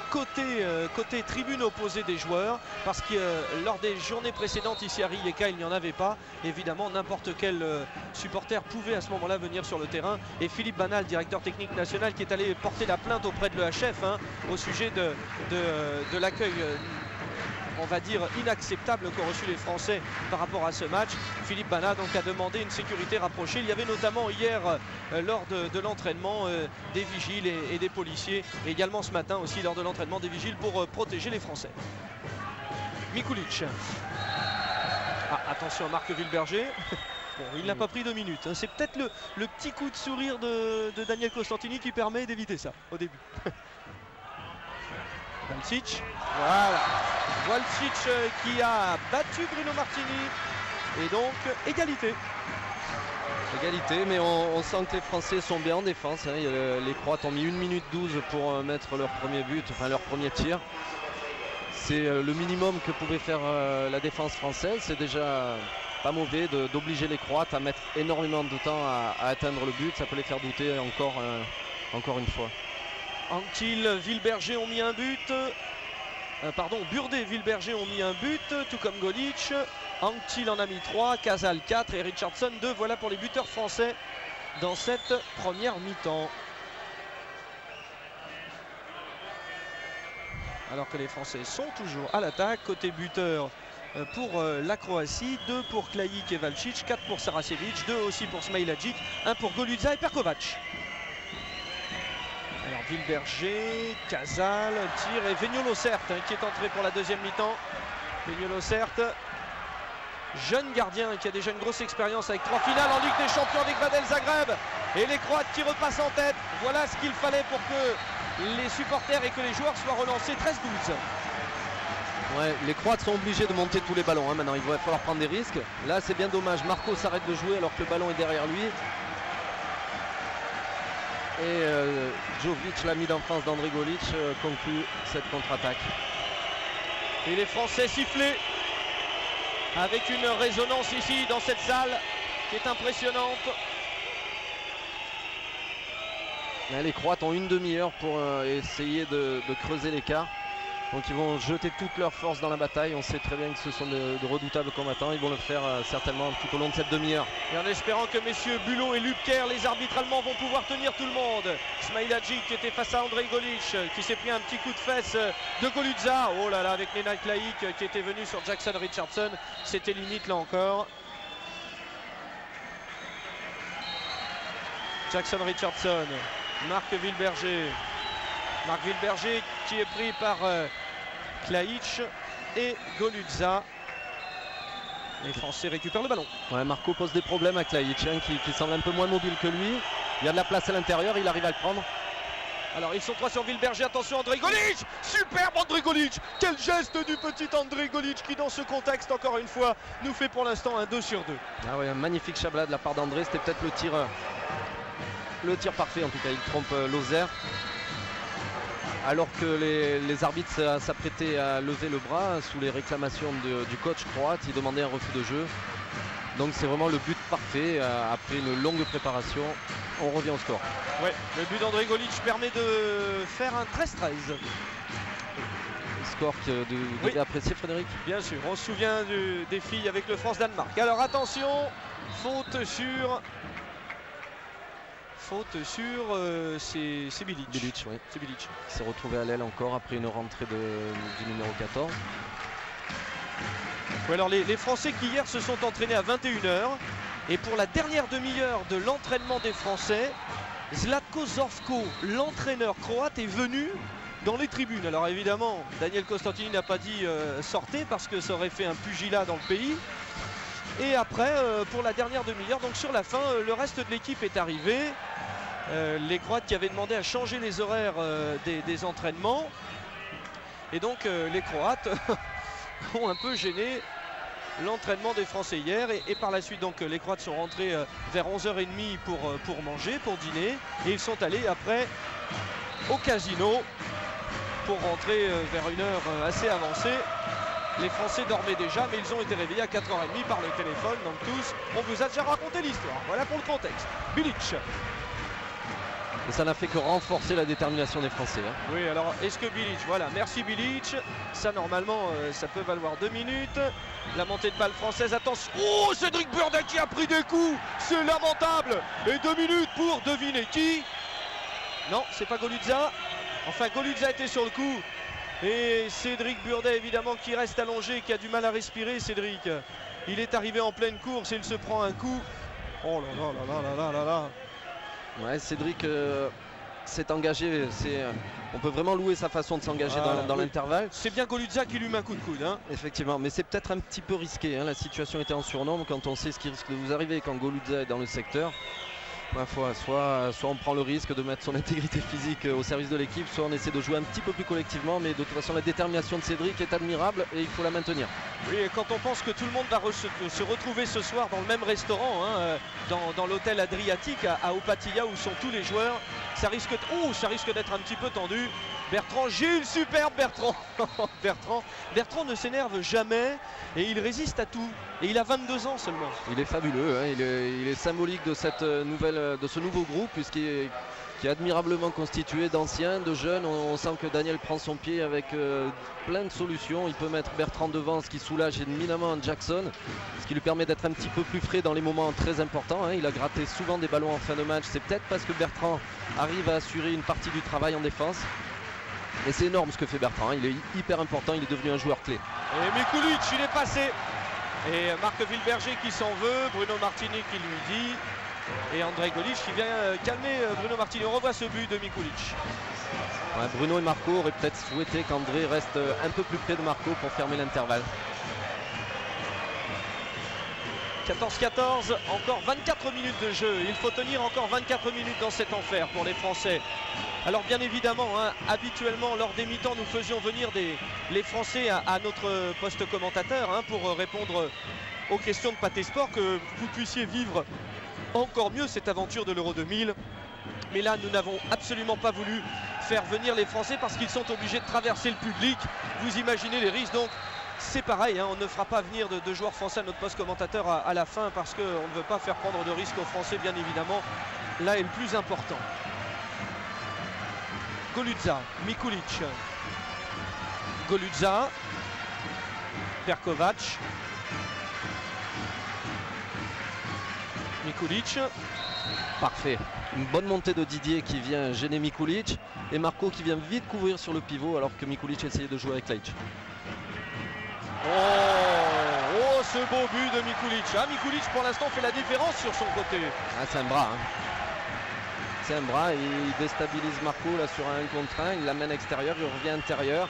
côté tribune opposée des joueurs, parce que lors des journées précédentes ici à Rijeka il n'y en avait pas. Évidemment n'importe quel supporter pouvait à ce moment là venir sur le terrain, et Philippe Banal, directeur technique national, qui est allé porter la plainte auprès de l'EHF au sujet de l'accueil on va dire inacceptable qu'ont reçu les Français par rapport à ce match. Philippe Banat donc a demandé une sécurité rapprochée. Il y avait notamment hier lors de l'entraînement des vigiles et des policiers, et également ce matin aussi lors de l'entraînement des vigiles pour protéger les Français. Mikulic. Attention à Marc Wilberger. Bon, il n'a pas pris 2 minutes. C'est peut-être le petit coup de sourire de Daniel Costantini qui permet d'éviter ça au début. Walsic, voilà. Walsic qui a battu Bruno Martini. Et donc, égalité. Égalité, mais on sent que les Français sont bien en défense. Les Croates ont mis 1 minute 12 pour mettre leur premier but, enfin leur premier tir. C'est le minimum que pouvait faire la défense française. C'est déjà pas mauvais d'obliger les Croates à mettre énormément de temps à atteindre le but. Ça peut les faire douter encore une fois. Anquetil, Wilberger ont mis un but. Burdet et Wilberger ont mis un but, tout comme Golic. Anquetil en a mis 3, Casal 4 et Richardson 2. Voilà pour les buteurs français dans cette première mi-temps. Alors que les Français sont toujours à l'attaque. Côté buteur pour la Croatie, 2 pour Klajic et Valcic, 4 pour Saracevic, 2 aussi pour Smailagic, 1 pour Golutza et Perkovac. Alors Wilberger, Casal, tir et Vignolocert qui est entré pour la deuxième mi-temps. Vignolocert, jeune gardien qui a déjà une grosse expérience avec 3 finales en Ligue des Champions avec Vadel Zagreb. Et les Croates qui repassent en tête. Voilà ce qu'il fallait pour que les supporters et que les joueurs soient relancés. 13-12. Ouais, les Croates sont obligés de monter tous les ballons. Maintenant, il va falloir prendre des risques. Là, c'est bien dommage. Marco s'arrête de jouer alors que le ballon est derrière lui. Et Jovic, l'ami d'enfance d'André Golic, conclut cette contre-attaque. Et les Français sifflés avec une résonance ici dans cette salle qui est impressionnante. Et les Croates ont une demi-heure pour essayer de creuser l'écart. Donc ils vont jeter toute leur force dans la bataille. On sait très bien que ce sont de redoutables combattants. Ils vont le faire certainement tout au long de cette demi-heure. Et en espérant que messieurs Bulot et Lübker, les arbitres allemands, vont pouvoir tenir tout le monde. Smailagic qui était face à André Golic, qui s'est pris un petit coup de fesse de Golutza. Oh là là, avec Nenad Klajic qui était venu sur Jackson Richardson. C'était limite là encore. Jackson Richardson, Marc Wilberger. Marc Wilberger qui est pris par Klajic et Golutza. Les Français récupèrent le ballon. Ouais, Marco pose des problèmes à Klajic qui semble un peu moins mobile que lui. Il y a de la place à l'intérieur, il arrive à le prendre. Alors ils sont 3 sur Wilberger, attention André Golic. Superbe André Golic. Quel geste du petit André Golic qui dans ce contexte encore une fois nous fait pour l'instant un 2 sur 2. Ah ouais, un magnifique chablat de la part d'André. C'était peut-être le tir parfait en tout cas. Il trompe Lozère. Alors que les arbitres s'apprêtaient à lever le bras sous les réclamations du coach croate, il demandait un refus de jeu. Donc c'est vraiment le but parfait après une longue préparation. On revient au score. Ouais, le but d'André Golic permet de faire un 13-13. Score que vous avez apprécié, Frédéric? Bien sûr, on se souvient des filles avec le France-Danemark. Alors attention, faute sur... c'est Bilic. Bilic, oui. C'est Bilic. Il s'est retrouvé à l'aile encore après une rentrée du numéro 14. Ouais, alors les Français qui hier se sont entraînés à 21h. Et pour la dernière demi-heure de l'entraînement des Français, Zlatko Zorko, l'entraîneur croate, est venu dans les tribunes. Alors évidemment, Daniel Costantini n'a pas dit sortez parce que ça aurait fait un pugilat dans le pays. Et après, pour la dernière demi-heure, donc sur la fin, le reste de l'équipe est arrivé. Les Croates qui avaient demandé à changer les horaires des entraînements. Et donc les Croates ont un peu gêné l'entraînement des Français hier. Et par la suite, donc les Croates sont rentrés vers 11h30 pour manger, pour dîner. Et ils sont allés après au casino pour rentrer vers une heure assez avancée. Les Français dormaient déjà, mais ils ont été réveillés à 4h30 par le téléphone. Donc tous, on vous a déjà raconté l'histoire. Voilà pour le contexte. Bilic. Et ça n'a fait que renforcer la détermination des Français. Hein. Oui, alors est-ce que Bilic, voilà, merci Bilic. Ça normalement, ça peut valoir 2 minutes. La montée de balle française, attention. Oh, Cédric Burdet qui a pris des coups. C'est lamentable. Et 2 minutes pour deviner qui. Non, c'est pas Golutza. Enfin, Golutza était sur le coup. Et Cédric Burdet, évidemment, qui reste allongé, qui a du mal à respirer, Cédric. Il est arrivé en pleine course et il se prend un coup. Oh là là là là là là là. Ouais, Cédric s'est engagé. On peut vraiment louer sa façon de s'engager dans l'intervalle. C'est bien Golutza qui lui met un coup de coude. Hein. Effectivement, mais c'est peut-être un petit peu risqué. Hein. La situation était en surnombre. Quand on sait ce qui risque de vous arriver quand Golutza est dans le secteur, ma foi, soit on prend le risque de mettre son intégrité physique au service de l'équipe, soit on essaie de jouer un petit peu plus collectivement, mais de toute façon la détermination de Cédric est admirable et il faut la maintenir. Oui, et quand on pense que tout le monde va se retrouver ce soir dans le même restaurant, hein, dans l'hôtel Adriatique à Opatija où sont tous les joueurs, ça risque d'être un petit peu tendu. Bertrand Gilles, superbe Bertrand. Bertrand ne s'énerve jamais et il résiste à tout. Et il a 22 ans seulement. Il est fabuleux, hein. Il est symbolique de ce nouveau groupe puisqu'il est admirablement constitué d'anciens, de jeunes. On sent que Daniel prend son pied avec plein de solutions. Il peut mettre Bertrand devant, ce qui soulage éminemment Jackson, ce qui lui permet d'être un petit peu plus frais dans les moments très importants, hein. Il a gratté souvent des ballons en fin de match. C'est peut-être parce que Bertrand arrive à assurer une partie du travail en défense. Et c'est énorme ce que fait Bertrand, hein. Il est hyper important, il est devenu un joueur clé. Et Mikulic, il est passé. Et Marc Wilberger qui s'en veut, Bruno Martini qui lui dit. Et André Golic qui vient calmer Bruno Martini. On revoit ce but de Mikulic. Ouais, Bruno et Marco auraient peut-être souhaité qu'André reste un peu plus près de Marco pour fermer l'intervalle. 14-14, encore 24 minutes de jeu. Il faut tenir encore 24 minutes dans cet enfer pour les Français. Alors bien évidemment, hein, habituellement lors des mi-temps, nous faisions venir les Français à notre poste commentateur, hein, pour répondre aux questions de Pathé Sport, que vous puissiez vivre encore mieux cette aventure de l'Euro 2000. Mais là, nous n'avons absolument pas voulu faire venir les Français parce qu'ils sont obligés de traverser le public. Vous imaginez les risques, donc c'est pareil, hein, on ne fera pas venir de joueurs français à notre poste commentateur à la fin parce qu'on ne veut pas faire prendre de risques aux Français, bien évidemment. Là est le plus important. Golutza, Mikulic, Golutza, Perkovac, Mikulic. Parfait. Une bonne montée de Didier qui vient gêner Mikulic et Marco qui vient vite couvrir sur le pivot alors que Mikulic essayait de jouer avec Leitch. Oh, ce beau but de Mikulic. Ah, Mikulic pour l'instant fait la différence sur son côté. Ah, c'est un bras. Hein. C'est un bras et il déstabilise Marco là sur un contre 1. Il l'amène extérieur, il revient intérieur.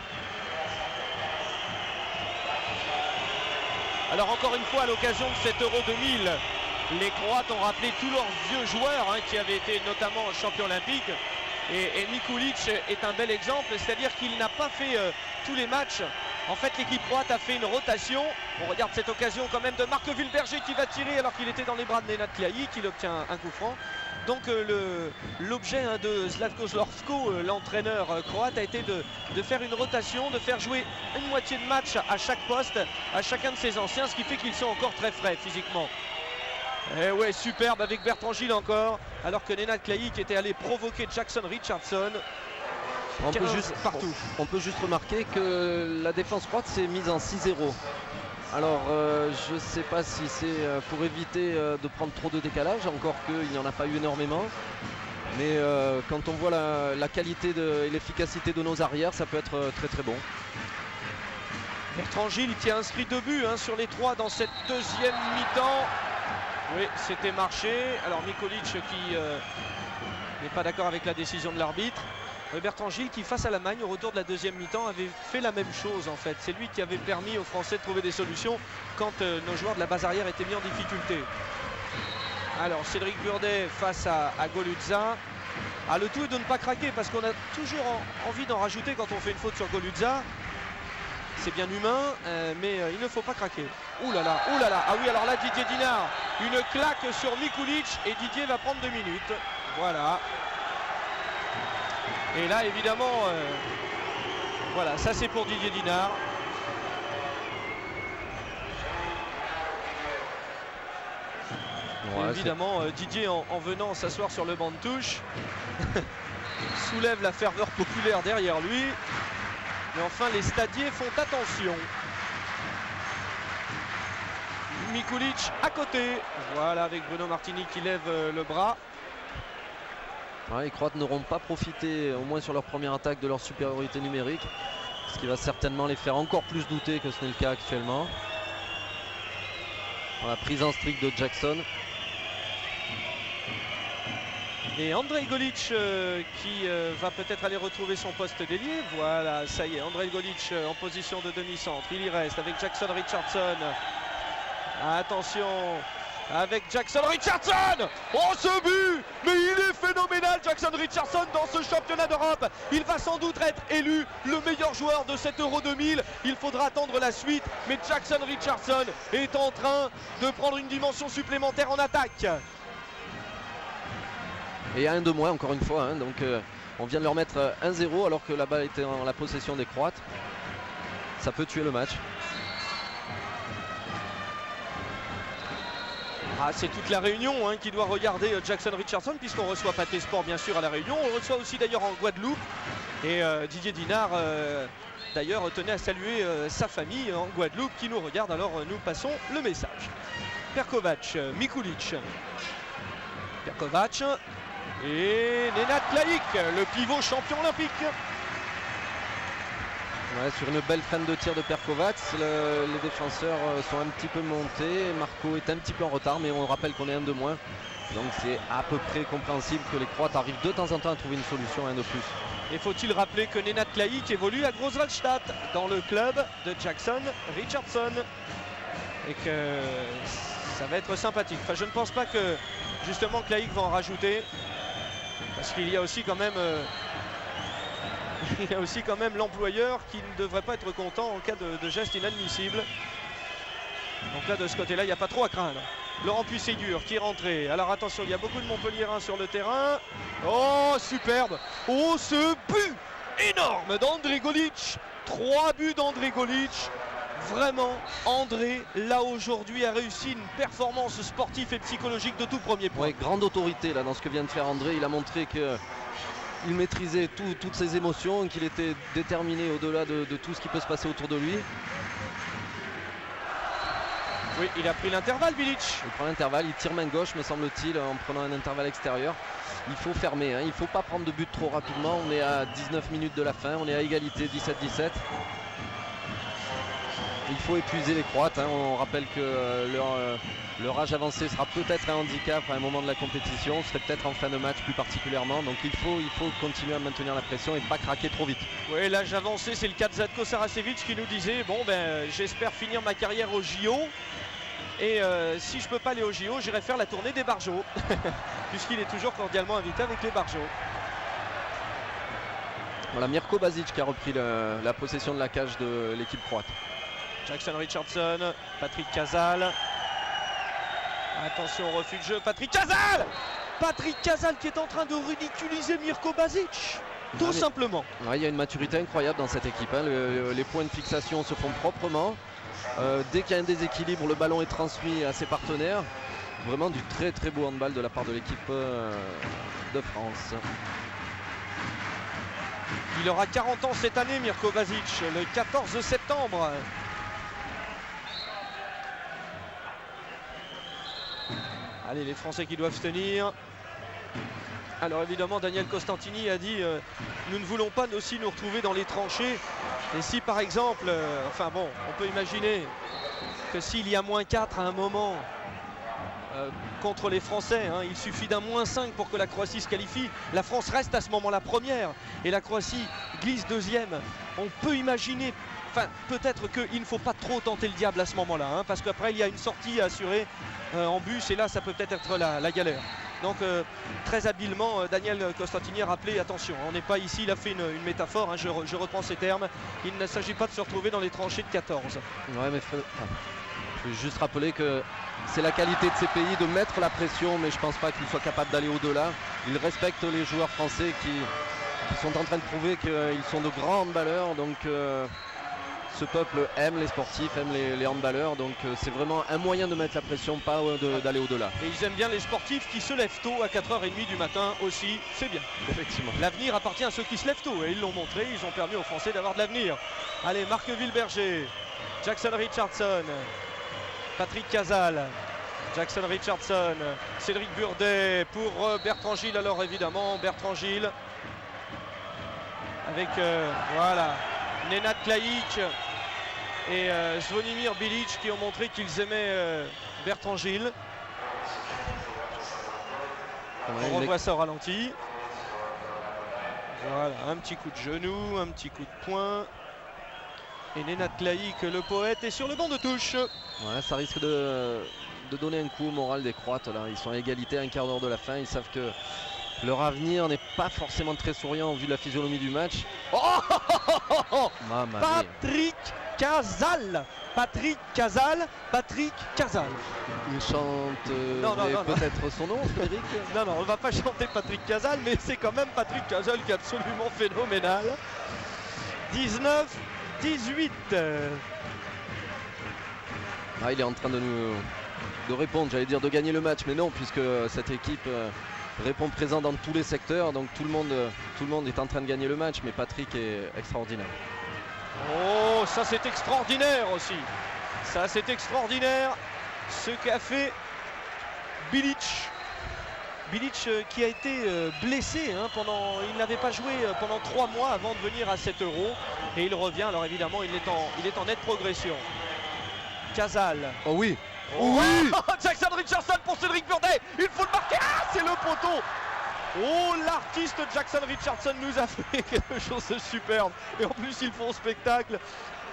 Alors encore une fois à l'occasion de cet Euro 2000, les Croates ont rappelé tous leurs vieux joueurs, hein, qui avaient été notamment champions olympiques. Et Mikulic est un bel exemple, c'est-à-dire qu'il n'a pas fait tous les matchs. En fait, l'équipe croate a fait une rotation. On regarde cette occasion quand même de Marc Wilberger qui va tirer alors qu'il était dans les bras de Nenad Kляji, qui obtient un coup franc. Donc l'objet, hein, de Zlatko Zlorsko, l'entraîneur croate, a été de faire une rotation, de faire jouer une moitié de match à chaque poste, à chacun de ses anciens, ce qui fait qu'ils sont encore très frais physiquement. Et ouais, superbe avec Bertrand Gilles encore, alors que Nenad Kляji qui était allé provoquer Jackson Richardson. On peut juste remarquer que la défense croate s'est mise en 6-0. Alors je ne sais pas si c'est pour éviter de prendre trop de décalage, encore qu'il n'y en a pas eu énormément. Mais quand on voit la qualité et l'efficacité de nos arrières, ça peut être très très bon. Bertrand Gilles qui a inscrit 2 buts, hein, sur les 3 dans cette deuxième mi-temps. Oui, c'était marché. Alors Mikulic qui n'est pas d'accord avec la décision de l'arbitre. Bertrand Gilles qui, face à l'Allemagne au retour de la deuxième mi-temps, avait fait la même chose en fait. C'est lui qui avait permis aux Français de trouver des solutions quand nos joueurs de la base arrière étaient mis en difficulté. Alors Cédric Burdet face à Golutza. Ah, le tout est de ne pas craquer parce qu'on a toujours envie d'en rajouter quand on fait une faute sur Golutza. C'est bien humain, mais il ne faut pas craquer. Ouh là là, ouh là là. Ah oui, alors là Didier Dinard, une claque sur Mikulic et Didier va prendre 2 minutes. Voilà. Et là évidemment, voilà, ça c'est pour Didier Dinard. Ouais, évidemment, Didier en venant s'asseoir sur le banc de touche soulève la ferveur populaire derrière lui. Mais enfin les stadiers font attention. Mikulic à côté. Voilà, avec Bruno Martini qui lève le bras. Ouais, les Croates n'auront pas profité, au moins sur leur première attaque, de leur supériorité numérique. Ce qui va certainement les faire encore plus douter que ce n'est le cas actuellement. La prise en strict de Jackson. Et André Golic qui va peut-être aller retrouver son poste d'ailier. Voilà, ça y est, André Golic en position de demi-centre. Il y reste avec Jackson Richardson. Attention, avec Jackson Richardson. Oh, ce but! Mais il est phénoménal, Jackson Richardson, dans ce championnat d'Europe. Il va sans doute être élu le meilleur joueur de cet Euro 2000. Il faudra attendre la suite, mais Jackson Richardson est en train de prendre une dimension supplémentaire en attaque. Et un de moins encore une fois, hein, donc On vient de leur mettre 1-0 alors que la balle était en la possession des Croates. Ça peut tuer le match. C'est toute la Réunion qui doit regarder Jackson Richardson, puisqu'on reçoit Pathé Sport bien sûr à la Réunion. On le reçoit aussi d'ailleurs en Guadeloupe. Et Didier Dinard d'ailleurs tenait à saluer sa famille en Guadeloupe qui nous regarde. Alors nous passons le message. Perkovac, Mikulic. Perkovac et Nenad Klaïk, le pivot champion olympique. Ouais, sur une belle freine de tir de Perkovac, les défenseurs sont un petit peu montés. Marco est un petit peu en retard, mais on rappelle qu'on est un de moins. Donc c'est à peu près compréhensible que les Croates arrivent de temps en temps à trouver une solution, un de plus. Et faut-il rappeler que Nenad Klaïk évolue à Großwallstadt dans le club de Jackson Richardson. Et que ça va être sympathique. Enfin, je ne pense pas que justement Klaïk va en rajouter. Parce qu'il y a aussi quand même... il y a aussi quand même l'employeur qui ne devrait pas être content en cas de geste inadmissible. Donc là de ce côté là il n'y a pas trop à craindre. Laurent Puisségur qui est rentré. Alors attention, il y a beaucoup de Montpelliérains sur le terrain. Oh superbe. Oh ce but énorme d'André Golic. 3 buts d'André Golic. Vraiment André là aujourd'hui a réussi une performance sportive et psychologique de tout premier point. Oui, grande autorité là dans ce que vient de faire André. Il a montré que il maîtrisait toutes ses émotions, qu'il était déterminé au-delà de tout ce qui peut se passer autour de lui. Oui, il a pris l'intervalle, Bilic. Il prend l'intervalle, il tire main gauche, me semble-t-il, en prenant un intervalle extérieur. Il faut fermer, il ne faut pas prendre de but trop rapidement. On est à 19 minutes de la fin, on est à égalité 17-17. Il faut épuiser les Croates. On rappelle que leur âge avancé sera peut-être un handicap à un moment de la compétition. Ce serait peut-être en fin de match plus particulièrement. Donc il faut continuer à maintenir la pression et pas craquer trop vite. Oui, l'âge avancé, c'est le cas de Zatko Saracevic qui nous disait bon ben j'espère finir ma carrière au JO. Et si je peux pas aller au JO, j'irai faire la tournée des Barjots. Puisqu'il est toujours cordialement invité avec les Barjots. Voilà, Mirko Basic qui a repris la possession de la cage de l'équipe croate. Jackson Richardson, Patrick Casal. Attention au refus de jeu, Patrick Casal. Patrick Casal qui est en train de ridiculiser Mirko Basic. Tout simplement. Ouais, il y a une maturité incroyable dans cette équipe. Les points de fixation se font proprement. Dès qu'il y a un déséquilibre, le ballon est transmis à ses partenaires. Vraiment du très très beau handball de la part de l'équipe de France. Il aura 40 ans cette année, Mirko Basic, le 14 septembre. Allez, les Français qui doivent se tenir. Alors évidemment, Daniel Costantini a dit nous ne voulons pas aussi nous retrouver dans les tranchées. Et si par exemple, enfin bon, on peut imaginer que s'il y a -4 à un moment contre les Français, il suffit d'un -5 pour que la Croatie se qualifie. La France reste à ce moment-là première et la Croatie glisse deuxième. On peut imaginer, enfin peut-être qu'il ne faut pas trop tenter le diable à ce moment-là, parce qu'après il y a une sortie à assurer en bus et là ça peut peut-être être la galère. Donc très habilement Daniel Costantini a rappelé attention, on n'est pas ici, il a fait une métaphore, je reprends ces termes, il ne s'agit pas de se retrouver dans les tranchées de 14. Ouais, mais je veux juste rappeler que c'est la qualité de ces pays de mettre la pression, mais je ne pense pas qu'ils soient capables d'aller au-delà. Ils respectent les joueurs français qui sont en train de prouver qu'ils sont de grands handballeurs. Donc ce peuple aime les sportifs, aime les handballeurs. Donc c'est vraiment un moyen de mettre la pression, pas d'aller au-delà. Et ils aiment bien les sportifs qui se lèvent tôt à 4h30 du matin aussi, c'est bien. Effectivement. L'avenir appartient à ceux qui se lèvent tôt et ils l'ont montré, ils ont permis aux Français d'avoir de l'avenir. Allez, Marc Wilberger, Jackson Richardson, Patrick Casal, Jackson Richardson, Cédric Burdet pour Bertrand Gilles. Alors évidemment Bertrand Gilles avec voilà Nenad Klaïk et Zvonimir Bilic qui ont montré qu'ils aimaient Bertrand Gilles. On revoit ça au ralenti. Voilà, un petit coup de genou, un petit coup de poing. Et Nenad Klaïk, le poète, est sur le banc de touche. Ouais, ça risque de donner un coup au moral des Croates. Là. Ils sont à égalité à un quart d'heure de la fin. Ils savent que leur avenir n'est pas forcément très souriant au vu de la physionomie du match. Patrick Casal Patrick Casal. Patrick Casal. Il chante peut-être son nom, Frédéric. Non, on ne va pas chanter Patrick Casal, mais c'est quand même Patrick Casal qui est absolument phénoménal. 19-18. Il est en train de répondre, j'allais dire de gagner le match, mais non, puisque cette équipe répond présent dans tous les secteurs, donc tout le monde est en train de gagner le match, mais Patrick est extraordinaire. Oh, ça c'est extraordinaire aussi. Ça c'est extraordinaire ce qu'a fait Bilic. Bilic qui a été blessé il n'avait pas joué pendant 3 mois avant de venir à cet Euro et il revient. Alors évidemment il est en nette progression. Casal. Oh oui. Oh oui. Jackson Richardson pour Cédric Burdet. Il faut le marquer. Ah, c'est le poteau. Oh, l'artiste Jackson Richardson nous a fait quelque chose de superbe. Et en plus ils font spectacle.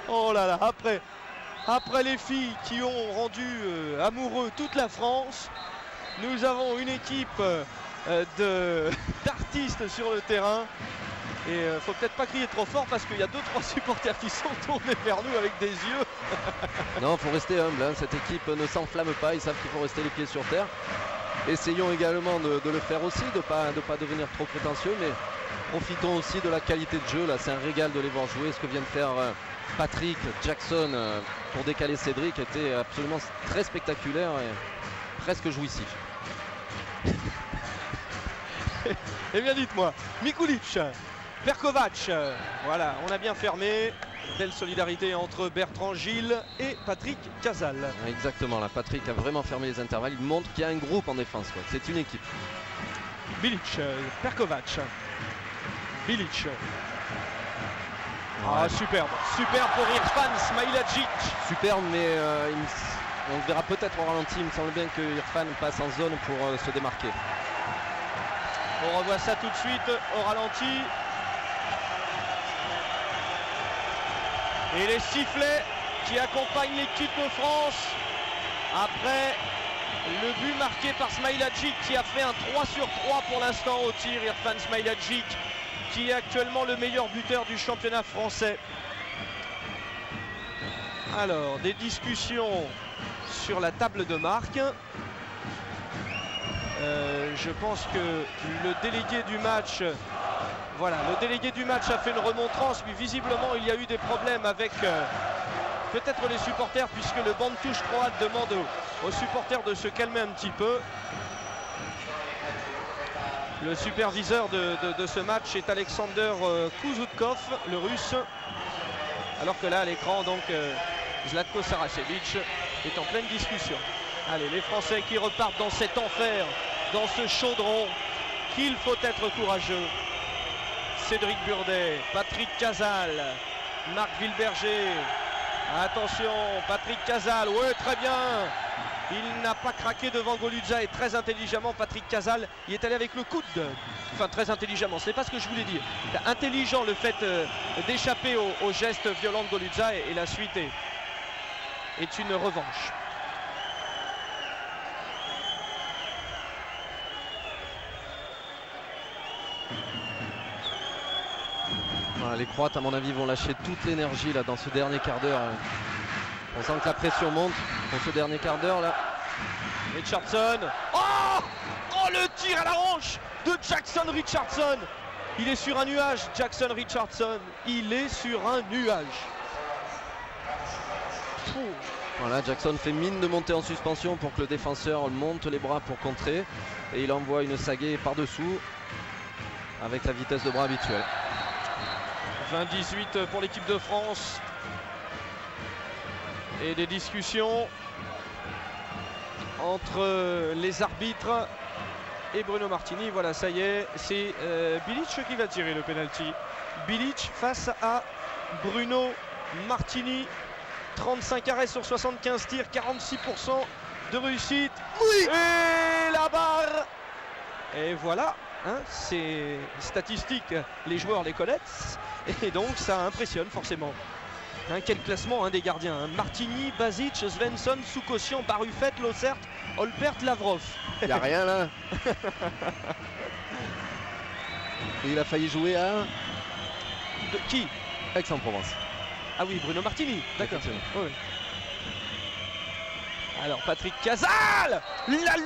Oh là là, après les filles qui ont rendu amoureux toute la France, nous avons une équipe d'artistes sur le terrain. Et faut peut-être pas crier trop fort parce qu'il y a 2-3 supporters qui sont tournés vers nous avec des yeux. Non, il faut rester humble, cette équipe ne s'enflamme pas, ils savent qu'il faut rester les pieds sur terre. Essayons également de le faire aussi, de pas devenir trop prétentieux, mais profitons aussi de la qualité de jeu. Là, c'est un régal de les voir jouer. Ce que vient de faire Patrick Jackson pour décaler Cédric était absolument très spectaculaire et presque jouissif. Eh bien dites-moi, Mikulic, Perkovac, voilà, on a bien fermé. Belle solidarité entre Bertrand Gilles et Patrick Casal. Exactement, là Patrick a vraiment fermé les intervalles, il montre qu'il y a un groupe en défense, c'est une équipe. Bilic, Perkovac, Bilic. Superbe pour Irfan Smailagic. Superbe, mais on verra peut-être au ralenti, il me semble bien que Irfan passe en zone pour se démarquer. On revoit ça tout de suite au ralenti. Et les sifflets qui accompagnent l'équipe de France après le but marqué par Smailagic qui a fait un 3 sur 3 pour l'instant au tir. Irfan Smailagic qui est actuellement le meilleur buteur du championnat français. Alors, des sur la table de marque. Je pense que le délégué du match a fait une remontrance, mais visiblement il y a eu des problèmes avec peut-être les supporters, puisque le banc de touche croate demande aux supporters de se calmer un petit peu. Le superviseur de ce match est Alexander Kuzoutkov, le russe, alors que là à l'écran donc Zlatko Saracevic est en pleine discussion. Allez, les Français qui repartent dans cet enfer, dans ce chaudron, qu'il faut être courageux. Cédric Burdet, Patrick Casal, Marc Wilberger. Attention, Patrick Casal, ouais, très bien. Il n'a pas craqué devant Goludza et très intelligemment Patrick Casal y est allé avec le coude. Enfin, très intelligemment, ce n'est pas ce que je voulais dire. Intelligent le fait d'échapper au geste violent de Goludza et la suite est une revanche. Voilà, les Croates à mon avis vont lâcher toute l'énergie là dans ce dernier quart d'heure. On sent que la pression monte pour ce dernier quart d'heure là. Richardson. Oh, le tir à la hanche de Jackson Richardson. Il est sur un nuage, Jackson Richardson. Il est sur un nuage. Voilà, Jackson fait mine de monter en suspension pour que le défenseur monte les bras pour contrer. Et il envoie une Saguet par-dessous avec la vitesse de bras habituelle. 20-18 pour l'équipe de France. Et des discussions entre les arbitres et Bruno Martini. Voilà, ça y est, c'est Bilic qui va tirer le penalty. Bilic face à Bruno Martini. 35 arrêts sur 75 tirs, 46% de réussite. Oui. Et la barre. Et voilà, ces statistiques, les joueurs les connaissent. Et donc ça impressionne forcément. Quel classement des gardiens. Martini, Basic, Svensson, Soukosian, Barufet, Lossert, Olpert, Lavrov. Il n'y a rien là. Et il a failli jouer à... Qui? Aix-en-Provence. Ah oui, Bruno Martini. D'accord. Oui. Alors Patrick Casal, la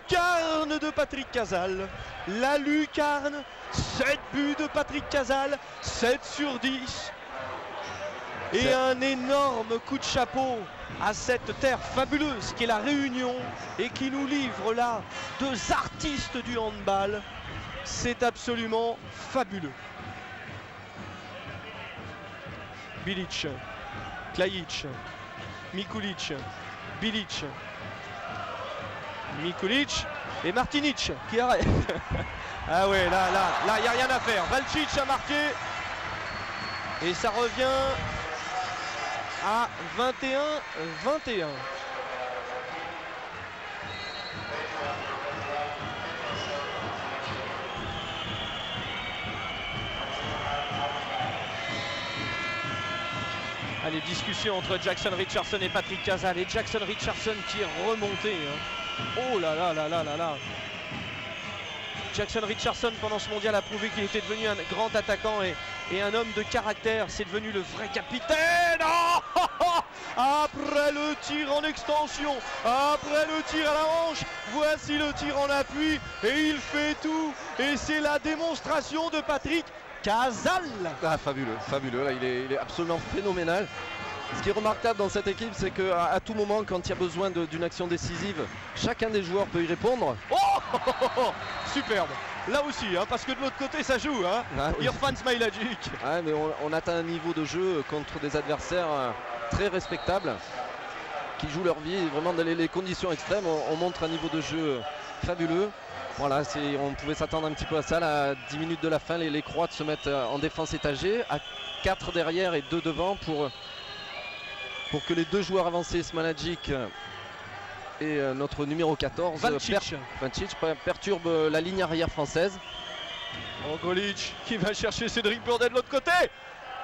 lucarne de Patrick Casal, la lucarne, 7 buts de Patrick Casal, 7 sur 10. Et un énorme coup de chapeau à cette terre fabuleuse qui est la Réunion et qui nous livre là 2 artistes du handball. C'est absolument fabuleux. Bilic, Klajic, Mikulic, Bilic, Mikulic et Martinic qui arrête. Ah ouais, là, il n'y a rien à faire. Valcic a marqué et ça revient à 21-21. Allez, discussion entre Jackson Richardson et Patrick Casal. Et Jackson Richardson qui est remonté. Oh là là là là là là. Jackson Richardson pendant ce mondial a prouvé qu'il était devenu un grand attaquant et un homme de caractère. C'est devenu le vrai capitaine. Oh après le tir en extension, après le tir à la hanche, voici le tir en appui et il fait tout. Et c'est la démonstration de Patrick Casal. Ah, fabuleux, fabuleux. Là, il est absolument phénoménal. Ce qui est remarquable dans cette équipe, c'est qu'à tout moment, quand il y a besoin d'une action décisive, chacun des joueurs peut y répondre. Oh, superbe. Là aussi, parce que de l'autre côté, ça joue. Ah, oui. Irfan Smailagic. Ah, mais on atteint un niveau de jeu contre des adversaires très respectables, qui jouent leur vie vraiment dans les conditions extrêmes. On montre un niveau de jeu fabuleux. Voilà, on pouvait s'attendre un petit peu à ça. Là, à 10 minutes de la fin, les Croates se mettent en défense étagée, à 4 derrière et 2 devant pour que les 2 joueurs avancés, Smailagic et notre numéro 14, Valcic perturbe la ligne arrière française. Golic qui va chercher Cédric Burdet de l'autre côté.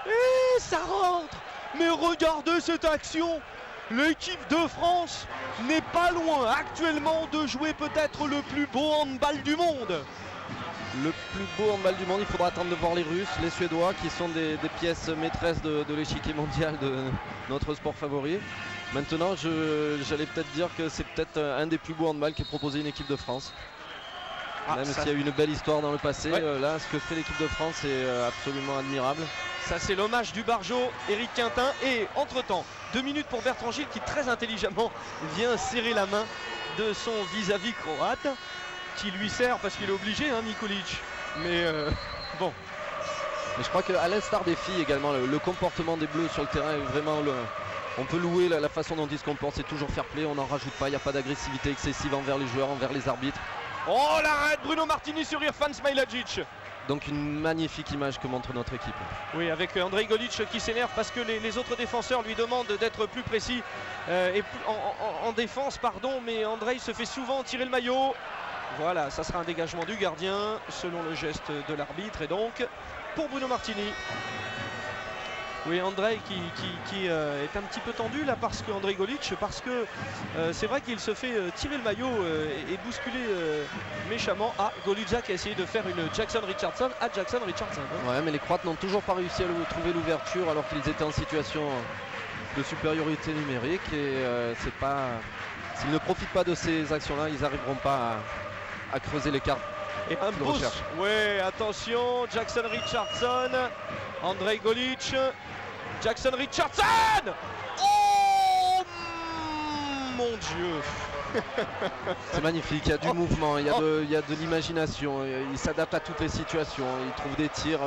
Et ça rentre. Mais regardez cette action. L'équipe de France n'est pas loin actuellement de jouer peut-être le plus beau handball du monde. Le plus beau handball du monde, il faudra attendre de voir les Russes, les Suédois qui sont des pièces maîtresses de l'échiquier mondial de notre sport favori. Maintenant, j'allais peut-être dire que c'est peut-être un des plus beaux handballs qui est proposé une équipe de France. Même s'il y a eu une belle histoire dans le passé, là, ce que fait l'équipe de France est absolument admirable. Ça, c'est l'hommage du Barjo, Éric Quintin. Et entre-temps, 2 minutes pour Bertrand Gilles qui très intelligemment vient serrer la main de son vis-à-vis croate, qui lui sert parce qu'il est obligé, Mikulic. Mais bon. Mais je crois qu'à l'instar des filles également, le comportement des Bleus sur le terrain est vraiment on peut louer la façon dont ils se comportent. C'est toujours fair play, on n'en rajoute pas, il n'y a pas d'agressivité excessive envers les joueurs, envers les arbitres. Oh, l'arrêt Bruno Martini sur Irfan Smailagic. Donc une magnifique image que montre notre équipe. Oui, avec Andrei Golic qui s'énerve parce que les autres défenseurs lui demandent d'être plus précis en défense, pardon, mais Andrei se fait souvent tirer le maillot. Voilà, ça sera un dégagement du gardien selon le geste de l'arbitre et donc pour Bruno Martini. Oui, Andrei qui est un petit peu tendu là parce que Andrei Golic, parce que c'est vrai qu'il se fait tirer le maillot et bousculer méchamment. Golic qui a essayé de faire une Jackson Richardson à Jackson Richardson. Ouais, mais les Croates n'ont toujours pas réussi à trouver l'ouverture alors qu'ils étaient en situation de supériorité numérique et s'ils ne profitent pas de ces actions-là, ils n'arriveront pas à creuser l'écart. Et un boost. Ouais, attention, Jackson Richardson, Andrei Golic, Jackson Richardson. Oh mon Dieu. C'est magnifique, il y a du mouvement, il y a de l'imagination, il s'adapte à toutes les situations, il trouve des tirs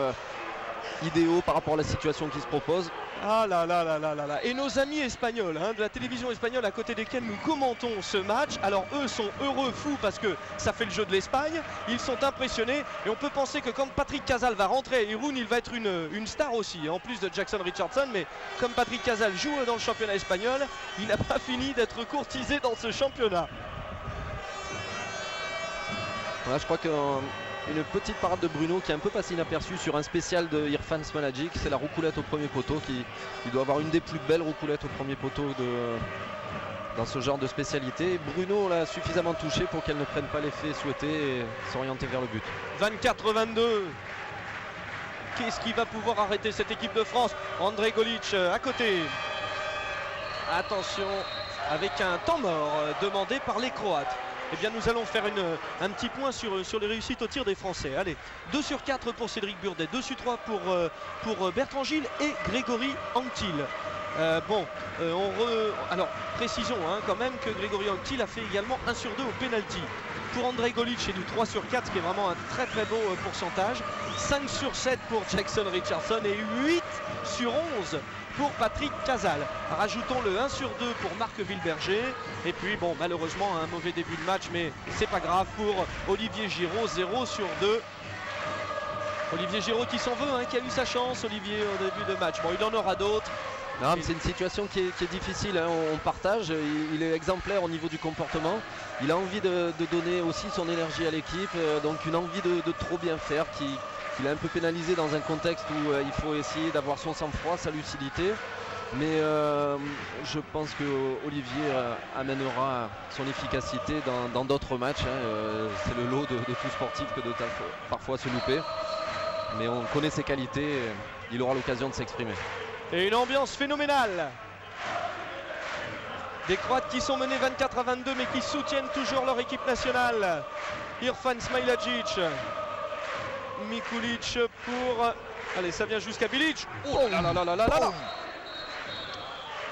idéaux par rapport à la situation qui se propose. Ah là là là là là là. Et nos amis espagnols, de la télévision espagnole à côté desquels nous commentons ce match, alors eux sont heureux fous parce que ça fait le jeu de l'Espagne, ils sont impressionnés et on peut penser que quand Patrick Casal va rentrer à Irún, il va être une star aussi, en plus de Jackson Richardson, mais comme Patrick Casal joue dans le championnat espagnol, il n'a pas fini d'être courtisé dans ce championnat. Voilà, je crois qu'une petite parade de Bruno qui est un peu passé inaperçue sur un spécial de Irfan Smailagic, c'est la roucoulette au premier poteau il doit avoir une des plus belles roucoulettes au premier poteau dans ce genre de spécialité. Bruno l'a suffisamment touché pour qu'elle ne prenne pas l'effet souhaité et s'orienter vers le but. 24-22. Qu'est-ce qui va pouvoir arrêter cette équipe de France? Andrei Golic à côté. Attention, avec un temps mort demandé par les Croates. Eh bien, nous allons faire un petit point sur les réussites au tir des Français. Allez, 2 sur 4 pour Cédric Burdet, 2 sur 3 pour Bertrand Gilles et Grégory Anctil. Alors, précisons quand même que Grégory Anctil a fait également 1 sur 2 au penalty. Pour André Golic, c'est du 3 sur 4, ce qui est vraiment un très très beau pourcentage. 5 sur 7 pour Jackson Richardson et 8 sur 11 pour Patrick Casal. Rajoutons le 1 sur 2 pour Marc Wilberger. Et puis bon, malheureusement un mauvais début de match, mais c'est pas grave pour Olivier Giraud, 0 sur 2. Olivier Giraud qui s'en veut, qui a eu sa chance, Olivier, au début de match. Bon, il en aura d'autres. Non, mais c'est une situation qui est difficile, on partage, il est exemplaire au niveau du comportement, il a envie de donner aussi son énergie à l'équipe, donc une envie de trop bien faire qu'il a un peu pénalisé dans un contexte où il faut essayer d'avoir son sang-froid, sa lucidité, mais je pense que Olivier amènera son efficacité dans d'autres matchs, c'est le lot de tout sportif que de parfois se louper, mais on connaît ses qualités, il aura l'occasion de s'exprimer. Et une ambiance phénoménale. Des Croates qui sont menés 24-22 mais qui soutiennent toujours leur équipe nationale. Irfan Smailagic. Mikulic pour... Allez, ça vient jusqu'à Bilic. Oh là là là là là là.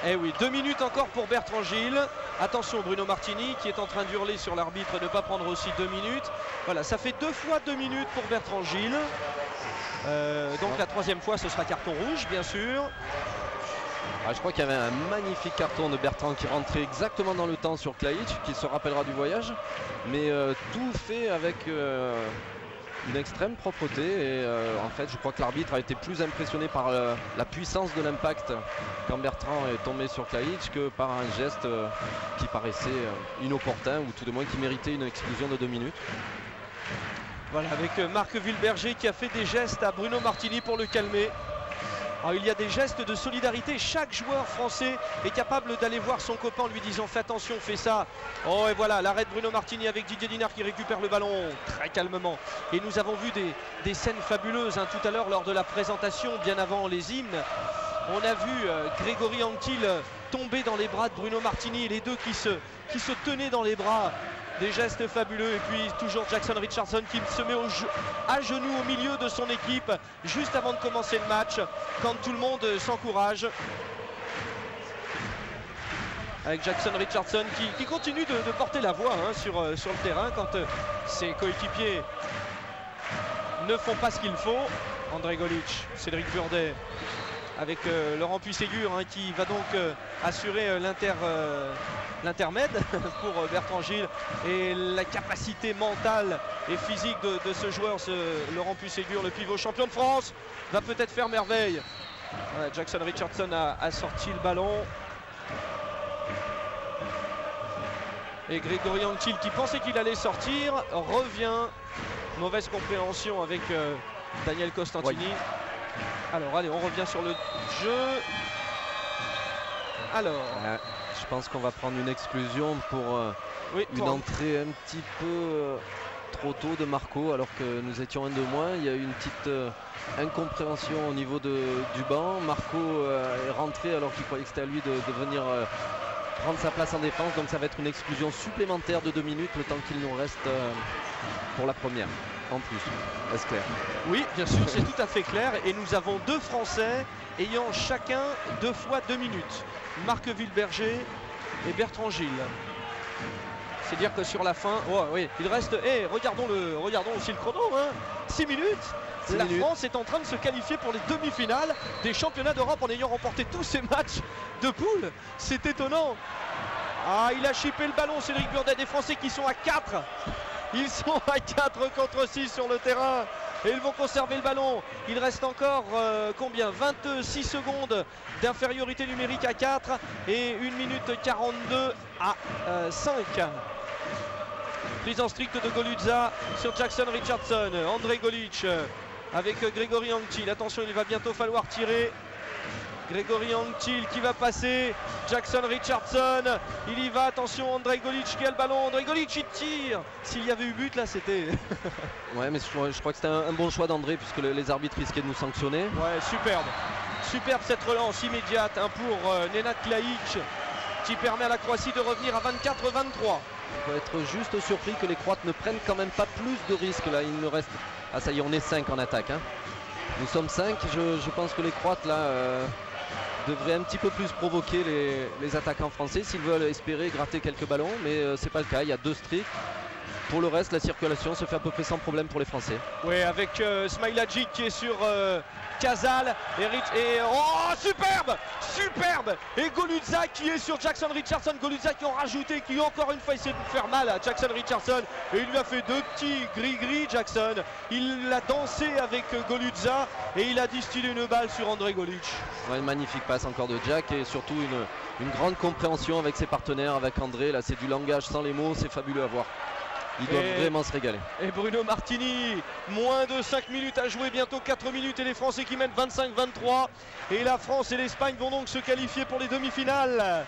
Eh oui, 2 minutes encore pour Bertrand Gilles. Attention, Bruno Martini qui est en train d'hurler sur l'arbitre de ne pas prendre aussi 2 minutes. Voilà, ça fait 2 fois 2 minutes pour Bertrand Gilles. Donc la 3e fois ce sera carton rouge bien sûr. Je crois qu'il y avait un magnifique carton de Bertrand qui rentrait exactement dans le temps sur Klaić, qui se rappellera du voyage, mais tout fait avec une extrême propreté et en fait je crois que l'arbitre a été plus impressionné par la puissance de l'impact quand Bertrand est tombé sur Klaić que par un geste qui paraissait inopportun ou tout de moins qui méritait une exclusion de 2 minutes. Voilà, avec Marc Wilberger qui a fait des gestes à Bruno Martini pour le calmer. Alors, il y a des gestes de solidarité. Chaque joueur français est capable d'aller voir son copain en lui disant fais attention, fais ça. Oh et voilà, l'arrêt de Bruno Martini avec Didier Dinard qui récupère le ballon très calmement. Et nous avons vu des scènes fabuleuses tout à l'heure lors de la présentation, bien avant les hymnes. On a vu Grégory Anctil tomber dans les bras de Bruno Martini et les deux qui se tenaient dans les bras. Des gestes fabuleux et puis toujours Jackson Richardson qui se met à genoux au milieu de son équipe juste avant de commencer le match quand tout le monde s'encourage. Avec Jackson Richardson qui continue de porter la voix sur le terrain quand ses coéquipiers ne font pas ce qu'il faut. André Golic, Cédric Burdet avec Laurent Puisségur qui va donc assurer l'intermède pour Bertrand Gilles et la capacité mentale et physique de ce joueur, Laurent Puisségur, le pivot champion de France, va peut-être faire merveille. Voilà, Jackson Richardson a sorti le ballon. Et Grégory Anctil qui pensait qu'il allait sortir revient. Mauvaise compréhension avec Daniel Costantini. Ouais. Alors allez, on revient sur le jeu. Alors, je pense qu'on va prendre une exclusion pour une entrée un petit peu trop tôt de Marco alors que nous étions 1 de moins. Il y a eu une petite incompréhension au niveau du banc. Marco est rentré alors qu'il croyait que c'était à lui de venir prendre sa place en défense. Donc ça va être une exclusion supplémentaire de 2 minutes, le temps qu'il nous reste pour la première. En plus, est-ce clair? Oui, bien sûr, c'est tout à fait clair. Et nous avons 2 Français ayant chacun 2 fois 2 minutes. Marc Wilberger et Bertrand Gilles. C'est dire que sur la fin, oui, il reste. Regardons aussi le chrono. 6 minutes. La France est en train de se qualifier pour les demi-finales des championnats d'Europe en ayant remporté tous ces matchs de poule. C'est étonnant. Il a chippé le ballon, Cédric Burdet, des Français qui sont à 4. Ils sont à 4 contre 6 sur le terrain et ils vont conserver le ballon. Il reste encore 26 secondes d'infériorité numérique à 4 et 1 minute 42 à 5. Prise en strict de Goluzza sur Jackson Richardson. André Golic avec Grégory Anctil. Attention, il va bientôt falloir tirer. Grégory Anctil qui va passer, Jackson Richardson, il y va, attention, André Golic qui a le ballon, André Golic il tire. S'il y avait eu but là c'était... Ouais, mais je crois que c'était un bon choix d'André puisque les arbitres risquaient de nous sanctionner. Ouais, superbe cette relance immédiate pour Nenad Klaić qui permet à la Croatie de revenir à 24-23. On peut être juste surpris que les Croates ne prennent quand même pas plus de risques là. Il nous reste... Ah ça y est, on est 5 en attaque. Hein. Nous sommes 5. Je pense que les Croates là devraient un petit peu plus provoquer les attaquants français s'ils veulent espérer gratter quelques ballons. Mais c'est pas le cas. Il y a 2 stricts. Pour le reste, la circulation se fait à peu près sans problème pour les Français. Oui, avec Smailagic qui est sur Casal et oh, superbe et Goludza qui est sur Jackson Richardson. Goludza qui ont rajouté, qui encore une fois essayé de faire mal à Jackson Richardson et il lui a fait 2 petits gris-gris. Jackson, il a dansé avec Goludza et il a distillé une balle sur André Golic. Ouais, une magnifique passe encore de Jack et surtout une grande compréhension avec ses partenaires, avec André. Là, c'est du langage sans les mots, c'est fabuleux à voir. Ils doivent vraiment se régaler. Et Bruno Martini, moins de 5 minutes à jouer, bientôt 4 minutes et les Français qui mènent 25-23. Et la France et l'Espagne vont donc se qualifier pour les demi-finales.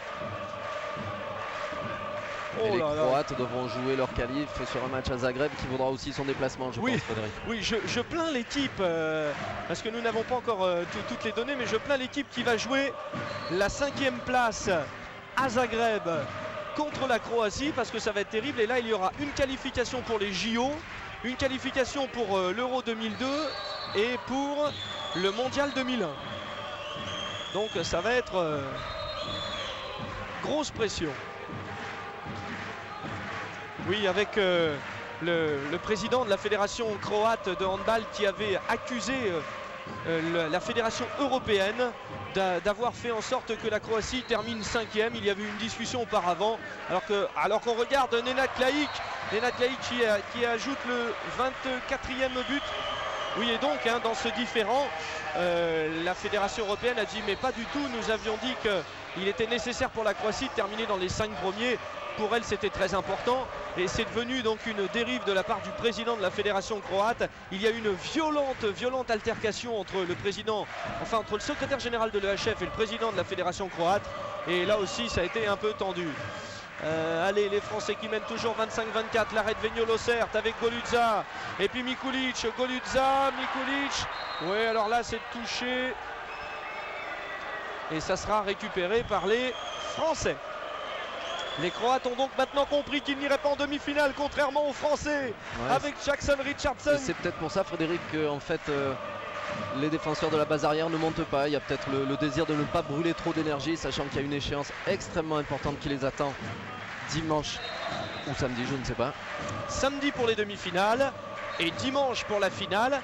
Et les Croates devront jouer leur qualif sur un match à Zagreb qui vaudra aussi son déplacement, je pense, Frédéric. Oui, je plains l'équipe, parce que nous n'avons pas encore toutes les données, mais je plains l'équipe qui va jouer la 5e place à Zagreb contre la Croatie, parce que ça va être terrible. Et là, il y aura une qualification pour les JO, une qualification pour l'Euro 2002 et pour le Mondial 2001. Donc ça va être grosse pression. Oui, avec le président de la fédération croate de handball qui avait accusé la fédération européenne d'avoir fait en sorte que la Croatie termine 5e. Il y avait eu une discussion auparavant, alors qu'on regarde Nenad Klaić qui ajoute le 24e but. Oui, et donc dans ce différend, la fédération européenne a dit mais pas du tout, nous avions dit qu'il était nécessaire pour la Croatie de terminer dans les 5 premiers. Pour elle, c'était très important et c'est devenu donc une dérive de la part du président de la fédération croate. Il y a eu une violente altercation entre entre le secrétaire général de l'EHF et le président de la fédération croate. Et là aussi, ça a été un peu tendu. Allez, les Français qui mènent toujours 25-24. L'arrêt de Vignolo-Sert avec Goludza. Et puis Mikulic. Oui, alors là, c'est touché. Et ça sera récupéré par les Français. Les Croates ont donc maintenant compris qu'ils n'iraient pas en demi-finale, contrairement aux Français, avec Jackson Richardson. Et c'est peut-être pour ça, Frédéric, qu'en fait, les défenseurs de la base arrière ne montent pas. Il y a peut-être le désir de ne pas brûler trop d'énergie, sachant qu'il y a une échéance extrêmement importante qui les attend dimanche ou samedi, je ne sais pas. Samedi pour les demi-finales et dimanche pour la finale.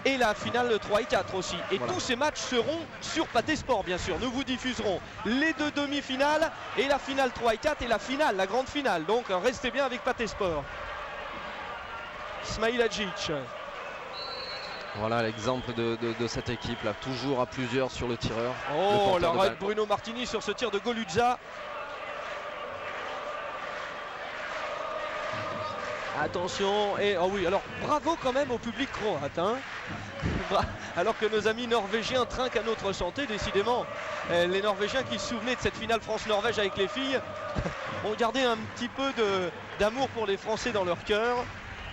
Et la finale 3 et 4 aussi. Et voilà. Tous ces matchs seront sur Pathé Sport, bien sûr. Nous vous diffuserons les 2 demi-finales et la finale 3 et 4 et la finale, la grande finale. Donc restez bien avec Pathé Sport. Smailagic. Voilà l'exemple de cette équipe là, toujours à plusieurs sur le tireur. Oh, l'arrêt de Bruno Martini sur ce tir de Goludza. Attention, et oh oui, alors bravo quand même au public croate, hein. Alors que nos amis norvégiens trinquent à notre santé, décidément. Les Norvégiens qui se souvenaient de cette finale France-Norvège avec les filles ont gardé un petit peu d'amour pour les Français dans leur cœur.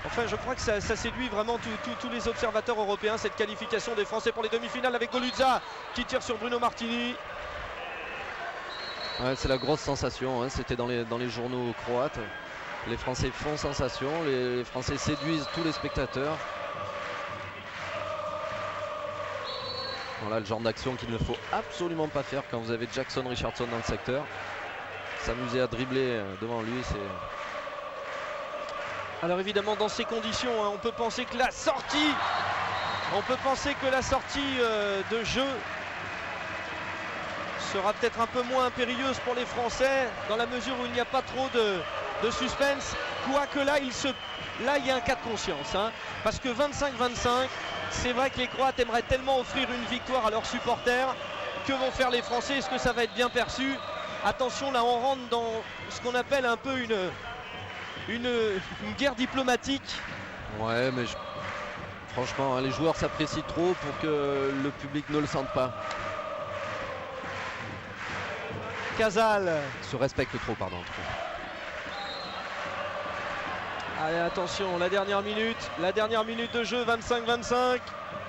Enfin, je crois que ça séduit vraiment tous les observateurs européens, cette qualification des Français pour les demi-finales avec Goludza qui tire sur Bruno Martini. Ouais, c'est la grosse sensation, hein. C'était dans les journaux croates. Les Français font sensation, les Français séduisent tous les spectateurs. Voilà le genre d'action qu'il ne faut absolument pas faire quand vous avez Jackson Richardson dans le secteur. S'amuser à dribbler devant lui, c'est... Alors évidemment, dans ces conditions, hein, on peut penser que la sortie de jeu sera peut-être un peu moins périlleuse pour les Français, dans la mesure où il n'y a pas trop de suspense, quoique là il y a un cas de conscience, hein, parce que 25-25, c'est vrai que les Croates aimeraient tellement offrir une victoire à leurs supporters. Que vont faire les Français? Est-ce que ça va être bien perçu? Attention, là on rentre dans ce qu'on appelle un peu une guerre diplomatique. Ouais, mais franchement, hein, les joueurs s'apprécient trop pour que le public ne le sente pas. Casal se respecte trop, pardon. Allez, attention, la dernière minute de jeu, 25-25.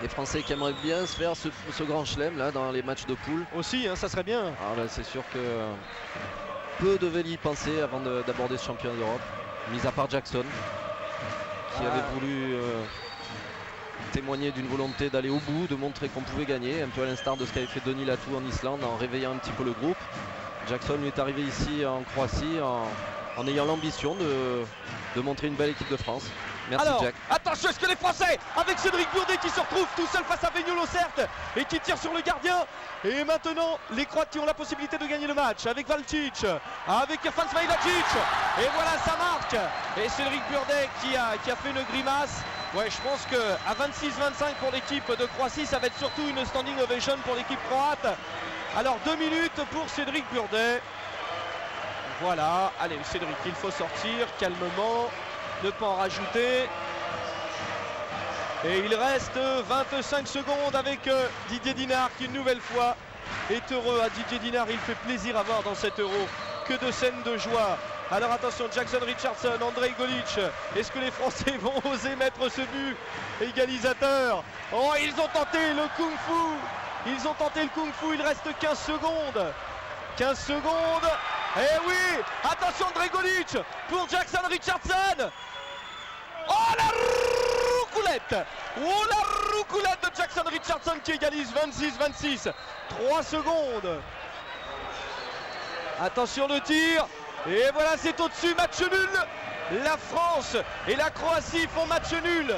Les Français qui aimeraient bien se faire ce grand chelem là dans les matchs de poule. Aussi, hein, ça serait bien. Ah, là, c'est sûr que peu devaient y penser avant d'aborder ce championnat d'Europe, mis à part Jackson, qui avait voulu témoigner d'une volonté d'aller au bout, de montrer qu'on pouvait gagner, un peu à l'instar de ce qu'avait fait Denis Latou en Islande, en réveillant un petit peu le groupe. Jackson lui est arrivé ici en Croatie en ayant l'ambition de montrer une belle équipe de France. Merci. Alors, Jack. attention, est-ce que les Français, avec Cédric Burdet qui se retrouve tout seul face à Vigneault, certes, et qui tire sur le gardien. Et maintenant, les Croates qui ont la possibilité de gagner le match avec Valcic, avec Irfan Smailagic. Et voilà, ça marque. Et Cédric Burdet qui a fait une grimace. Ouais, je pense qu'à 26-25 pour l'équipe de Croatie, ça va être surtout une standing ovation pour l'équipe croate. Alors 2 minutes pour Cédric Burdet. Voilà, allez Cédric, il faut sortir calmement, ne pas en rajouter. Et il reste 25 secondes avec Didier Dinard qui une nouvelle fois est heureux. À Didier Dinard, il fait plaisir à voir dans cet Euro. Que de scènes de joie. Alors attention, Jackson Richardson, Andrej Golic. Est-ce que les Français vont oser mettre ce but égalisateur? Oh, ils ont tenté le kung-fu. Ils ont tenté le kung-fu, il reste 15 secondes. 15 secondes. Eh oui, attention Andrej Golic pour Jackson Richardson. Oh la roucoulette. Oh la roucoulette de Jackson Richardson qui égalise 26-26. 3 secondes. Attention le tir. Et voilà, c'est au-dessus, match nul. La France et la Croatie font match nul.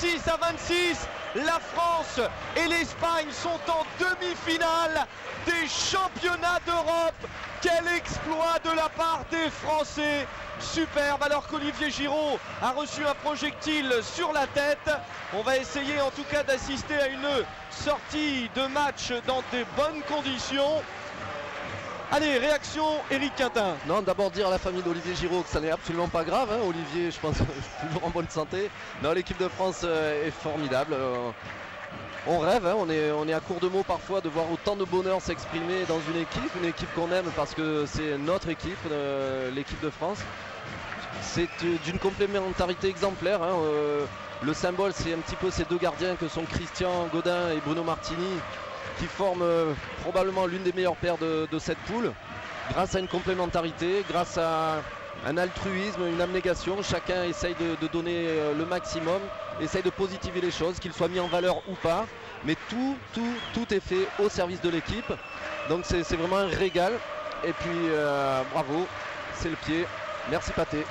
26-26. La France et l'Espagne sont en demi-finale des championnats d'Europe. Quel exploit de la part des Français. Superbe, alors qu'Olivier Giroud a reçu un projectile sur la tête. On va essayer en tout cas d'assister à une sortie de match dans des bonnes conditions. Allez, réaction Eric Quintin. Non, d'abord dire à la famille d'Olivier Giroud que ça n'est absolument pas grave. Hein. Olivier, je pense, toujours en bonne santé. Non, l'équipe de France est formidable. On rêve, hein. on est à court de mots parfois de voir autant de bonheur s'exprimer dans une équipe qu'on aime parce que c'est notre équipe, l'équipe de France. C'est d'une complémentarité exemplaire. Hein. Le symbole, c'est un petit peu ces deux gardiens que sont Christian Godin et Bruno Martini, qui forment probablement l'une des meilleures paires de cette poule, grâce à une complémentarité, grâce à un altruisme, une abnégation. Chacun essaye de donner le maximum, essaye de positiver les choses, qu'ils soient mis en valeur ou pas, mais tout est fait au service de l'équipe. Donc c'est vraiment un régal. Et puis bravo, c'est le pied. Merci Pathé.